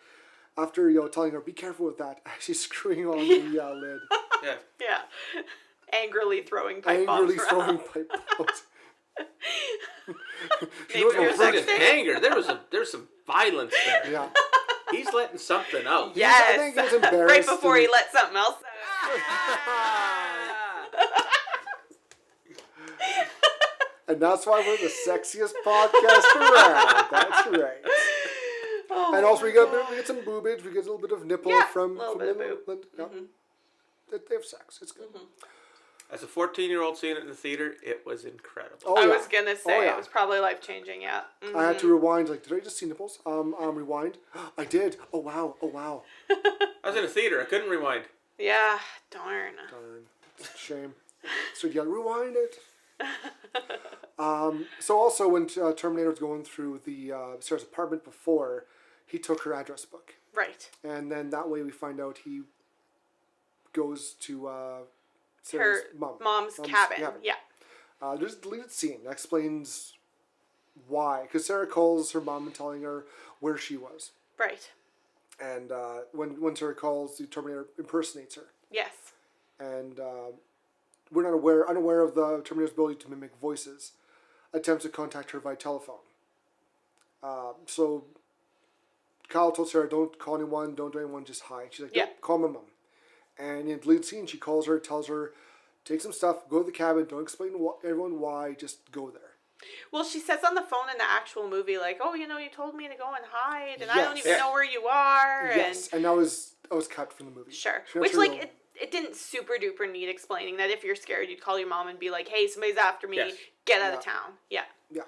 After, you know, telling her, be careful with that, actually screwing on the lid. Yeah. Yeah. Angrily throwing pipe Angrily bombs throwing around. pipe bombs. She Maybe knows you're what It's not fucking- just anger. There's some violence there. Yeah. He's letting something out. Yes. I think he was embarrassed. Right before he and- let something else out. And that's why we're the sexiest podcast around. That's right. Oh And also, my we God. get some boobage. We get a little bit of nipple Yeah, from little bit of Linda. boob. Yeah. They have sex. It's good. As a 14-year-old seeing it in the theater, it was incredible. Oh, I yeah. was gonna say Oh, yeah. it was probably life changing. Yeah. Mhm. I had to rewind. Like, did I just see nipples? Rewind. I did. Oh wow. Oh wow. I was in a theater. I couldn't rewind. Yeah. Darn. Darn. It's a shame. So you gotta rewind it. So also when Terminator was going through the Sarah's apartment before, he took her address book, Right. and then that way we find out he goes to Sarah's Her mom's cabin. Yeah. There's a deleted scene that explains why, because Sarah calls her mom and telling her where she was, Right. and when Sarah calls, the Terminator impersonates her. Yes. And we're unaware of the Terminator's ability to mimic voices, attempts to contact her via telephone. So Kyle told Sarah, don't call anyone, don't do anyone, just hi. She's like, Yeah. nope, call my mom. And in the lead scene, she calls her, tells her, take some stuff, go to the cabin, don't explain everyone why, just go there. Well, she says on the phone in the actual movie, like, oh, you told me to go and hide, and I don't Yes. even know where you are. Yes, and that was cut from the movie. Sure. She Which, actually like, it didn't super duper need explaining that if you're scared, you'd call your mom and be like, hey, somebody's after me, Yes. get out of town. Yeah. Yeah.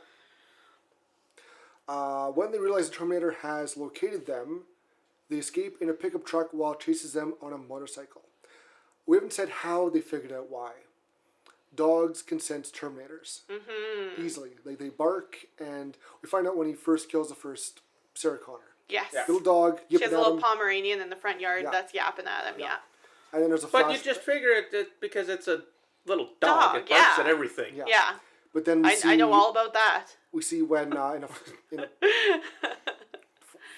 When they realize the Terminator has located them, they escape in a pickup truck while it chases them on a motorcycle. We haven't said how they figured out why. Dogs can sense Terminators easily. They bark, and we find out when he first kills the first Sarah Connor. Yes. Yeah. Little dog, She yipping has a at little him. Pomeranian in the front yard Yeah. that's yapping at him, yeah. And then there's a But flash. you just figure it because it's a little dog. It barks yeah. at everything. Yeah. Yeah. But then we I know all about that. We see when in a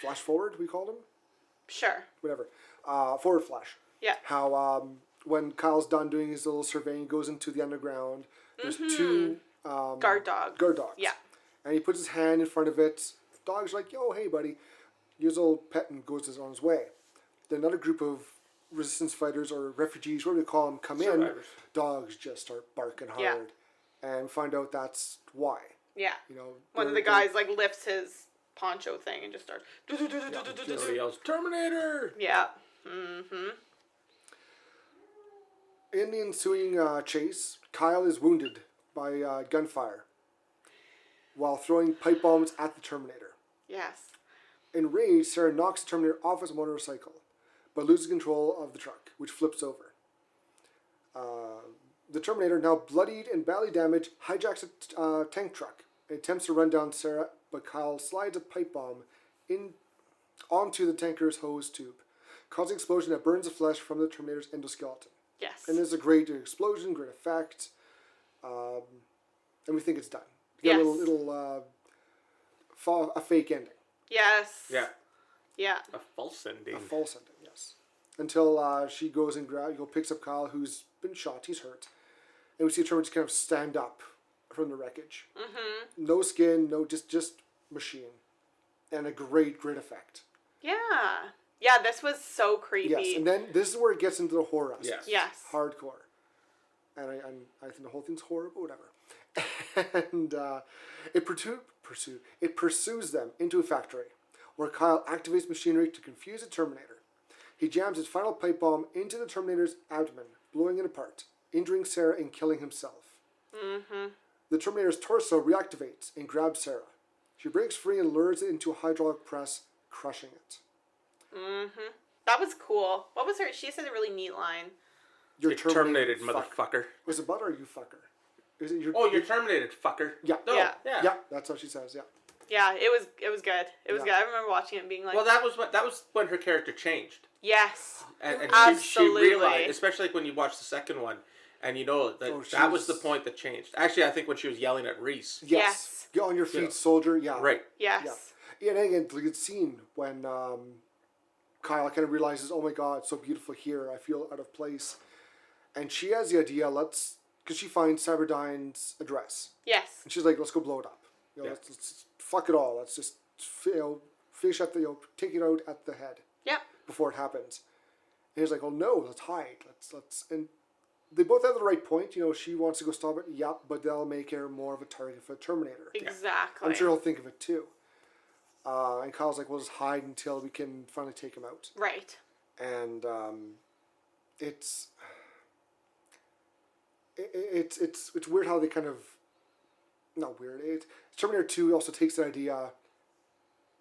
flash forward, we called him? Sure. Whatever. Forward flash. Yeah. How when Kyle's done doing his little surveying, he goes into the underground. There's two Guard dog. guard dogs. Yeah. And he puts his hand in front of it. Dog's like, yo, hey, buddy. Gives a little pet and goes on his way. Then another group of resistance fighters or refugees, whatever you call them, come in. Survivors. Dogs just start barking hard. Yeah. And find out that's why. Yeah. One of they're- the guys, like, lifts his poncho thing and just starts... Somebody yells, Terminator! Yeah. Mm-hmm. In the ensuing chase, Kyle is wounded by gunfire while throwing pipe bombs at the Terminator. Yes. Enraged, Sarah knocks the Terminator off his motorcycle, but loses control of the truck, which flips over. The Terminator, now bloodied and badly damaged, hijacks a tank truck and attempts to run down Sarah, but Kyle slides a pipe bomb onto the tanker's hose tube, causing an explosion that burns the flesh from the Terminator's endoskeleton. Yes. And there's a great explosion, great effect, and we think it's done. You get Yes. a little a fake ending. Yes. Yeah. Yeah. A false ending. A false ending, yes. Until she goes and picks up Kyle, who's been shot. He's hurt. And we see Terminator just kind of stand up from the wreckage. Mm-hmm. No skin, just machine. And a great effect. Yeah. Yeah, this was so creepy. Yes, and then this is where it gets into the horror aspect. Yes. Hardcore. And I think the whole thing's horror, but whatever. And it pursues them into a factory, where Kyle activates machinery to confuse the Terminator. He jams his final pipe bomb into the Terminator's abdomen, blowing it apart, injuring Sarah and killing himself. Mm-hmm. The Terminator's torso reactivates and grabs Sarah. She breaks free and lures it into a hydraulic press, crushing it. Mm-hmm. That was cool. What was her? She said a really neat line. You're terminated, fuck. motherfucker. Was it butt or you fucker? Is it You're terminated, fucker. Yeah. No, Yeah. Yeah, that's what she says, yeah. Yeah, it was good. It was Yeah. good. I remember watching it and being like, Well, that was when her character changed. yes. And she Absolutely. realized, especially like when you watch the second one, and you know that that was the point that changed. Actually, I think when she was yelling at Reese. Yes. Get on your feet, Yeah. soldier. Yeah. Right. Yes. Yeah, and again, the good scene when Kyle kind of realizes, oh my god, it's so beautiful here. I feel out of place. And she has the idea, because she finds Cyberdyne's address. Yes. And she's like, let's go blow it up. Yeah. Let's fuck it all. Let's just, finish at take it out at the head. Yep. Before it happens. And he's like, oh no, let's hide. Let's and they both have the right point. She wants to go stop it. Yep, but they'll make her more of a target for the Terminator. Exactly. I'm sure he'll think of it too. And Kyle's like, we'll just hide until we can finally take him out. Right. And it's weird how they kind of, not weird. Terminator 2 also takes the idea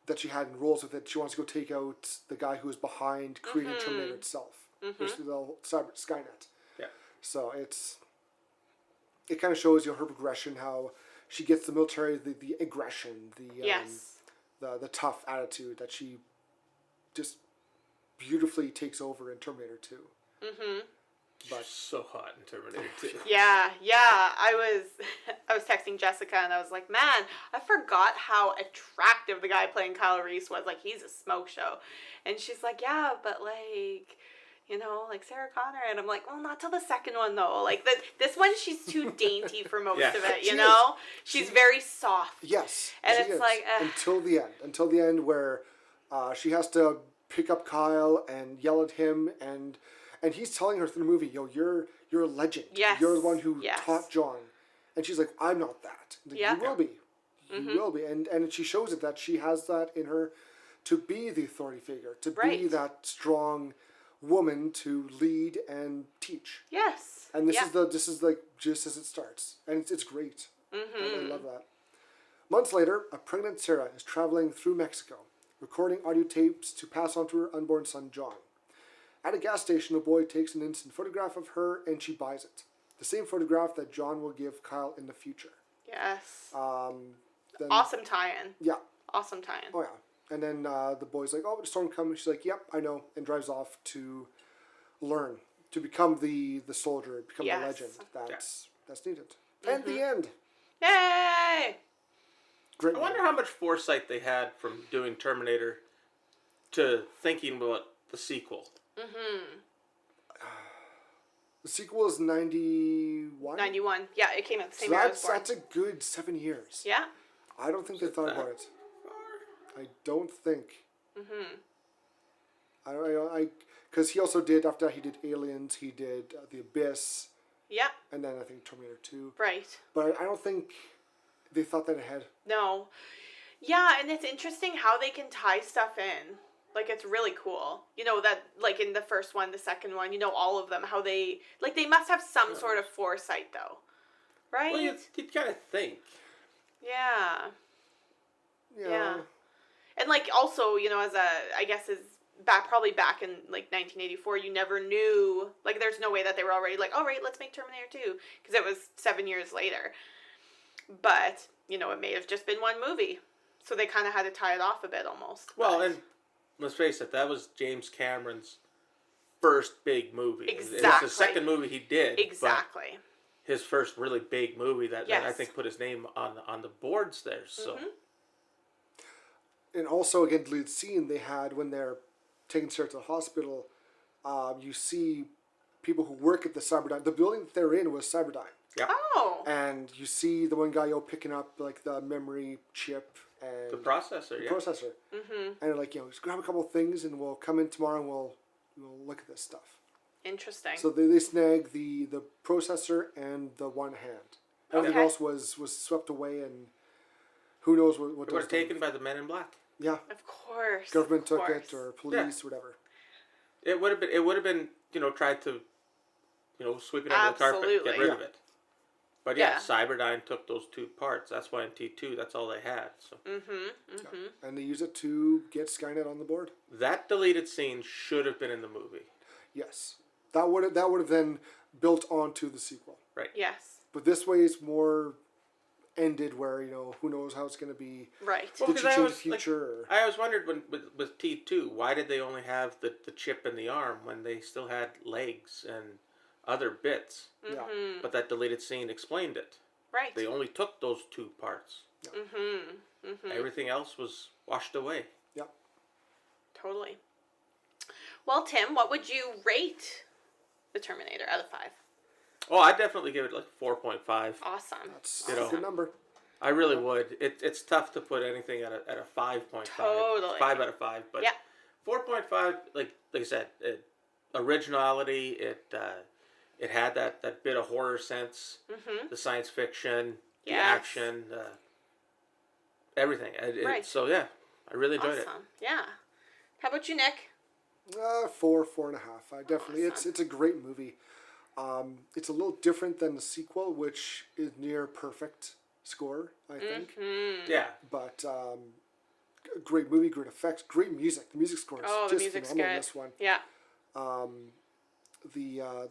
that she had and rolls with it. She wants to go take out the guy who was behind creating Terminator itself. Basically the whole Skynet. Yeah. So it kind of shows her progression, how she gets the military, the aggression, Yes. the tough attitude that she just beautifully takes over in Terminator 2. Mm-hmm. But So hot in Terminator 2. Yeah. I was texting Jessica and I was like, man, I forgot how attractive the guy playing Kyle Reese was. Like, he's a smoke show. And she's like, yeah, but like, like Sarah Connor. And I'm like, well, not till the second one though. Like this one, she's too dainty for most Yeah. of it. She is. She's very soft. yes, And she it's is. like, until the end where she has to pick up Kyle and yell at him, and And he's telling her through the movie, you're a legend. Yes. You're the one who Yes. taught John. And she's like, I'm not that. Like, Yeah. You will be. You will be. And she shows it that she has that in her to be the authority figure, to be Right. that strong woman to lead and teach. Yes. And this Yeah. is like just as it starts. And it's great. Mm-hmm. I love that. Months later, a pregnant Sarah is traveling through Mexico, recording audio tapes to pass on to her unborn son John. At a gas station, a boy takes an instant photograph of her and she buys it. The same photograph that John will give Kyle in the future. Yes. Then, Awesome tie-in. Yeah. Awesome tie-in. Oh, yeah. And then the boy's like, oh, the storm coming. She's like, yep, I know. And drives off to learn, to become the soldier, become Yes. the legend that's needed. And the end. Yay! Great. I wonder how much foresight they had from doing Terminator to thinking about the sequel. Mm-hmm. The sequel is 91? 91. Yeah, it came out the So same year I was born. that's a good 7 years. Yeah. I don't think they thought about it. I don't think. Mm-hmm. I because he also did, after that he did Aliens, he did The Abyss, Yeah. and then I think Terminator 2. Right. But I don't think they thought that ahead. No. Yeah, and it's interesting how they can tie stuff in. Like, it's really cool. You know, that, like, in the first one, the second one, you know, all of them, how they, like, they must have some sort of foresight, though. Right? Well, you'd kind of think. Yeah. Yeah. Yeah. And, like, also, you know, as I guess, probably back in, like, 1984, you never knew, like, there's no way that they were already like, all right, let's make Terminator 2, because it was 7 years later. But, you know, it may have just been one movie. So they kind of had to tie it off a bit, almost. Well, but... and let's face it, that was James Cameron's first big movie. Exactly. It's the second movie he did. Exactly. But his first really big movie that I Yes. think put his name on the boards there. So. Mm-hmm. And also, again, the lead scene they had when they're taking Sarah to the hospital, you see people who work at the Cyberdyne. The building that they're in was Cyberdyne. Yeah. Oh. And you see the one guy picking up like the memory chip and The processor, the yeah. processor. Mm-hmm. And they're like, just grab a couple of things and we'll come in tomorrow and we'll look at this stuff. Interesting. So they snag the processor and the one hand. Everything else was swept away, and who knows what It was was taken by the Men in Black. Yeah. Of course. Government of took course. it, or police, whatever. It would have been tried to sweep it under the carpet, get Absolutely. rid Yeah. of it. But Cyberdyne took those two parts. That's why in T2 that's all they had. So Mm-hmm. Mm-hmm. And they use it to get Skynet on the board. that deleted scene should have been in the movie. Yes. That would have then built onto the sequel. Right. Yes. But this way it's more ended where, who knows how it's going to be. Right. Well, Did because she I change always, the future? I always wondered with T2, why did they only have the chip in the arm when they still had legs and other bits? Yeah. Mm-hmm. But that deleted scene explained it. Right. They only took those two parts. Mm-hmm. Mm-hmm. Everything else was washed away. Yep. Totally. Well, Tim, what would you rate the Terminator out of 5? Oh, I'd definitely give it like 4.5. Awesome. That's You know. a good number. I really would. It's tough to put anything at a 5.5. Totally. 5 out of 5. But Yeah. 4.5, like I said, originality. It had that bit of horror sense, Mm-hmm. the science fiction, the Yes. action, everything. Right. So yeah, I really enjoyed it. Awesome. Yeah. How about you, Nick? 4.5. I definitely. Awesome. It's a great movie. It's a little different than the sequel, which is near perfect score, I think. Mm-hmm. Yeah. But great movie, great effects, great music. The music score is Oh, the just music's phenomenal in good. this one. Yeah.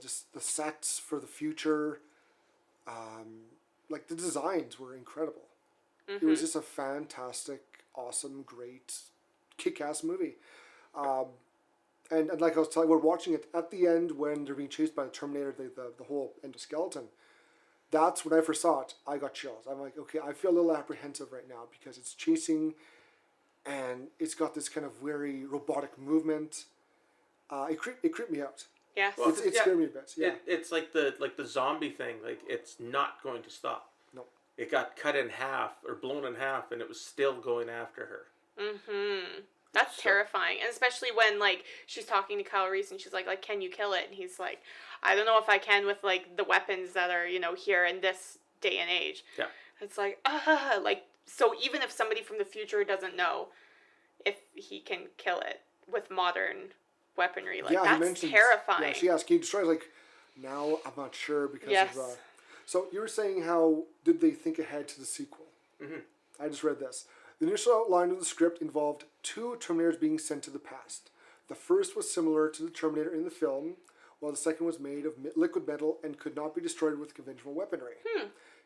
Just the sets for the future, like the designs were incredible. Mm-hmm. It was just a fantastic, awesome, great, kick-ass movie. And like I was telling, we're watching it at the end when they're being chased by the Terminator, the whole endoskeleton. That's when I first saw it. I got chills. I'm like, okay, I feel a little apprehensive right now because it's chasing, and it's got this kind of weary robotic movement. It creeped me out. Yes. Well, It scared me a bit. Yeah. It's like the zombie thing. Like it's not going to stop. No. It got cut in half or blown in half, and it was still going after her. Mm-hmm. That's terrifying. And especially when, like, she's talking to Kyle Reese and she's like, can you kill it? And he's like, I don't know if I can with, like, the weapons that are, here in this day and age. Yeah. It's like, so even if somebody from the future doesn't know if he can kill it with modern weaponry, like, that's terrifying. Yeah, she asked, can you destroy it? Like, now I'm not sure because Yes. of... So you were saying how did they think ahead to the sequel? Mm-hmm. I just read this. The initial outline of the script involved 2 Terminators being sent to the past. The first was similar to the Terminator in the film, while the second was made of liquid metal and could not be destroyed with conventional weaponry.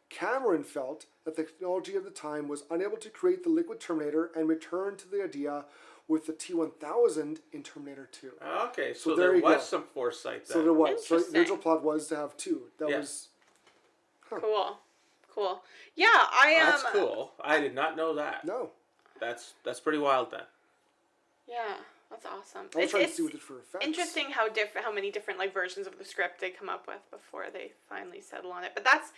Cameron felt that the technology of the time was unable to create the liquid Terminator and returned to the idea with the T-1000 in Terminator 2. Okay, so there there you was go. some foresight there. So there was. So the Interesting. original plot was to have 2. That Yeah. was... Cool. Yeah, I am... That's cool. I did not know that. No. That's pretty wild then. Yeah, that's awesome. I was trying to see what it did for effects. Interesting how many different, like, versions of the script they come up with before they finally settle on it. But that's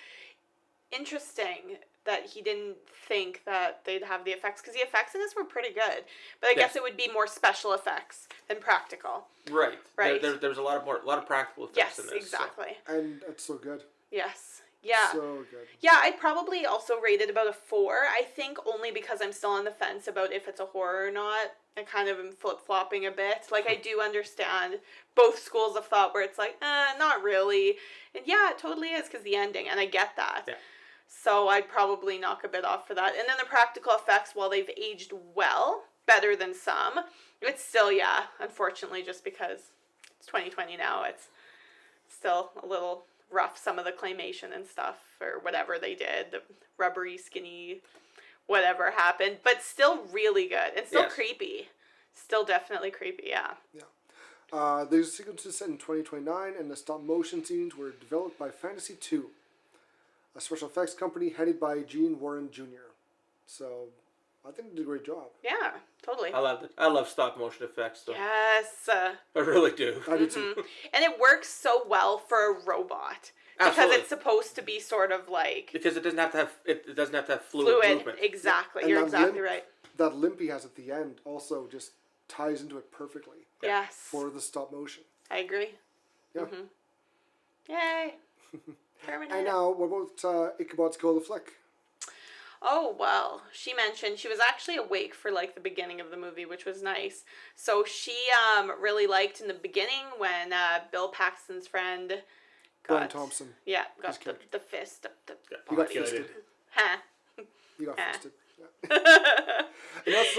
interesting that he didn't think that they'd have the effects, because the effects in this were pretty good. But I guess it would be more special effects than practical. Right. Right. There's a lot of practical effects Yes, in this. exactly. And it's so good. Yes. Yeah. So good. Yeah, I'd probably also rate it about a 4. I think only because I'm still on the fence about if it's a horror or not. I kind of am flip-flopping a bit. Like, I do understand both schools of thought where it's like, not really. And yeah, it totally is because the ending, and I get that. Yeah. So I'd probably knock a bit off for that. And then the practical effects, while they've aged well, better than some, it's still, unfortunately, just because it's 2020 now, it's still a little rough, some of the claymation and stuff, or whatever they did, the rubbery, skinny, whatever happened, but still really good, and still creepy. Still definitely creepy, yeah. Yeah. The sequences set in 2029, and the stop-motion scenes were developed by Fantasy 2, a special effects company headed by Gene Warren Jr. So, I think they did a great job. Yeah, totally. I love it. I love stop motion effects. Though. Yes. I really do. I do too. And it works so well for a robot. Because Absolutely. it's supposed to be sort of like... Because it doesn't have to have fluid movement. Exactly. And You're that exactly right. That limp he has at the end also just ties into it perfectly. Yes. For the stop motion. I agree. Yeah. Yay. Terminator. And now, what about Ichabod's Kill the Flick? Oh, well, she mentioned she was actually awake for, like, the beginning of the movie, which was nice. So she really liked in the beginning when Bill Paxton's friend got... Brian Thompson. Yeah, got the fist up the He got body. fisted. Huh. He got Huh. fisted. Yeah. And that's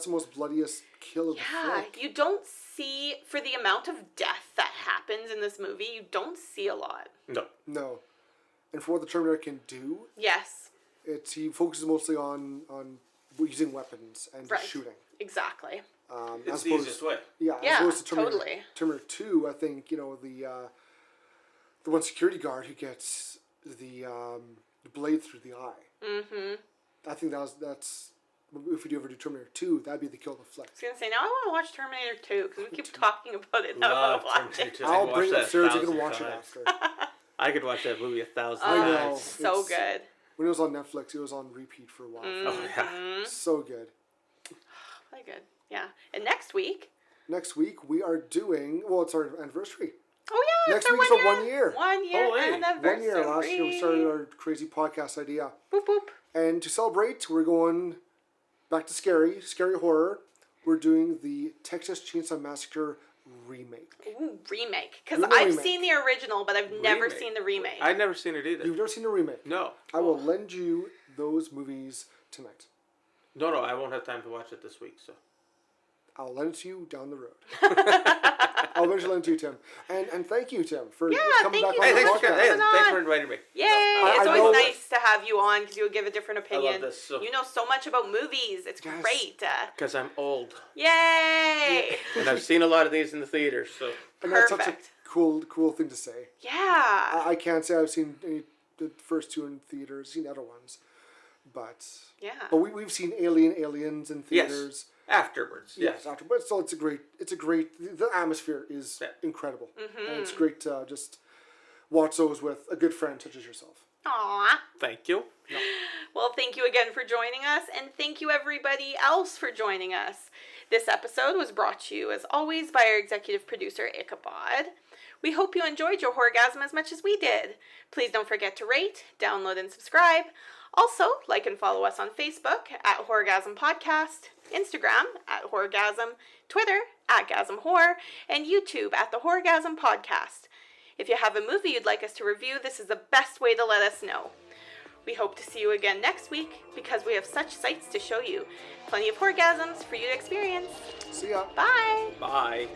the most bloodiest kill of the flick. You don't see, for the amount of death that happens in this movie, you don't see a lot. No. And for what the Terminator can do, Yes. he focuses mostly on using weapons and just shooting. Exactly. It's the easiest way. Yeah, Yeah, as opposed to Terminator, totally. Terminator 2, I think, the one security guard who gets the blade through the eye. Mm-hmm. I think that's if we do ever do Terminator 2, that'd be the kill of the flick. I was going to say, now I want to watch Terminator 2, because we keep talking about it. Now I Love want to watch it. Terminator 2. I'll I've bring it watched that upstairs, you can 1,000 watch it times. after. I could watch that movie 1,000 I know. times. So It's- good. When it was on Netflix, it was on repeat for a while. Oh yeah. So good. Really good. Yeah. And next week... Next week, we are doing, well, it's our anniversary. Oh, yeah. Next it's our week's a 1 year. 1 year Holy. anniversary. 1 year. Last year, we started our crazy podcast idea. Boop, boop. And to celebrate, we're going back to scary horror. We're doing the Texas Chainsaw Massacre remake. Ooh, remake. Because Doing a I've remake. seen the original, but I've never Remake. seen the remake. I'd never seen it either. You've never seen a remake? No. I will lend you those movies tonight. No, I won't have time to watch it this week. So. I'll lend it to you down the road. I'll eventually lend it to you, Tim. And thank you, Tim, for coming thank back you on so the much for podcast. coming on. Thanks for inviting me. Yay! I It's know always that- nice to have you on because you'll give a different opinion. this so- You know so much about movies. It's Yes. great. Because I'm old. Yay! And I've seen a lot of these in the theater, so. And that's such a Perfect. cool thing to say. Yeah. I can't say I've seen the first two in theaters, seen other ones. But we've seen Aliens in theaters. Afterwards. Yes, after, but still, it's a great. The atmosphere is incredible, and it's great to just watch those with a good friend such as yourself. Aw. Thank you. Well, thank you again for joining us, and thank you everybody else for joining us. This episode was brought to you, as always, by our executive producer, Ichabod. We hope you enjoyed your Horr-Gasm as much as we did. Please don't forget to rate, download, and subscribe. Also, like and follow us on Facebook at Horr-Gasm Podcast, Instagram at Horr-Gasm, Twitter at Gasm Horror, and YouTube at the Horr-Gasm Podcast. If you have a movie you'd like us to review, this is the best way to let us know. We hope to see you again next week because we have such sights to show you. Plenty of Horr-Gasms for you to experience. See ya. Bye. Bye.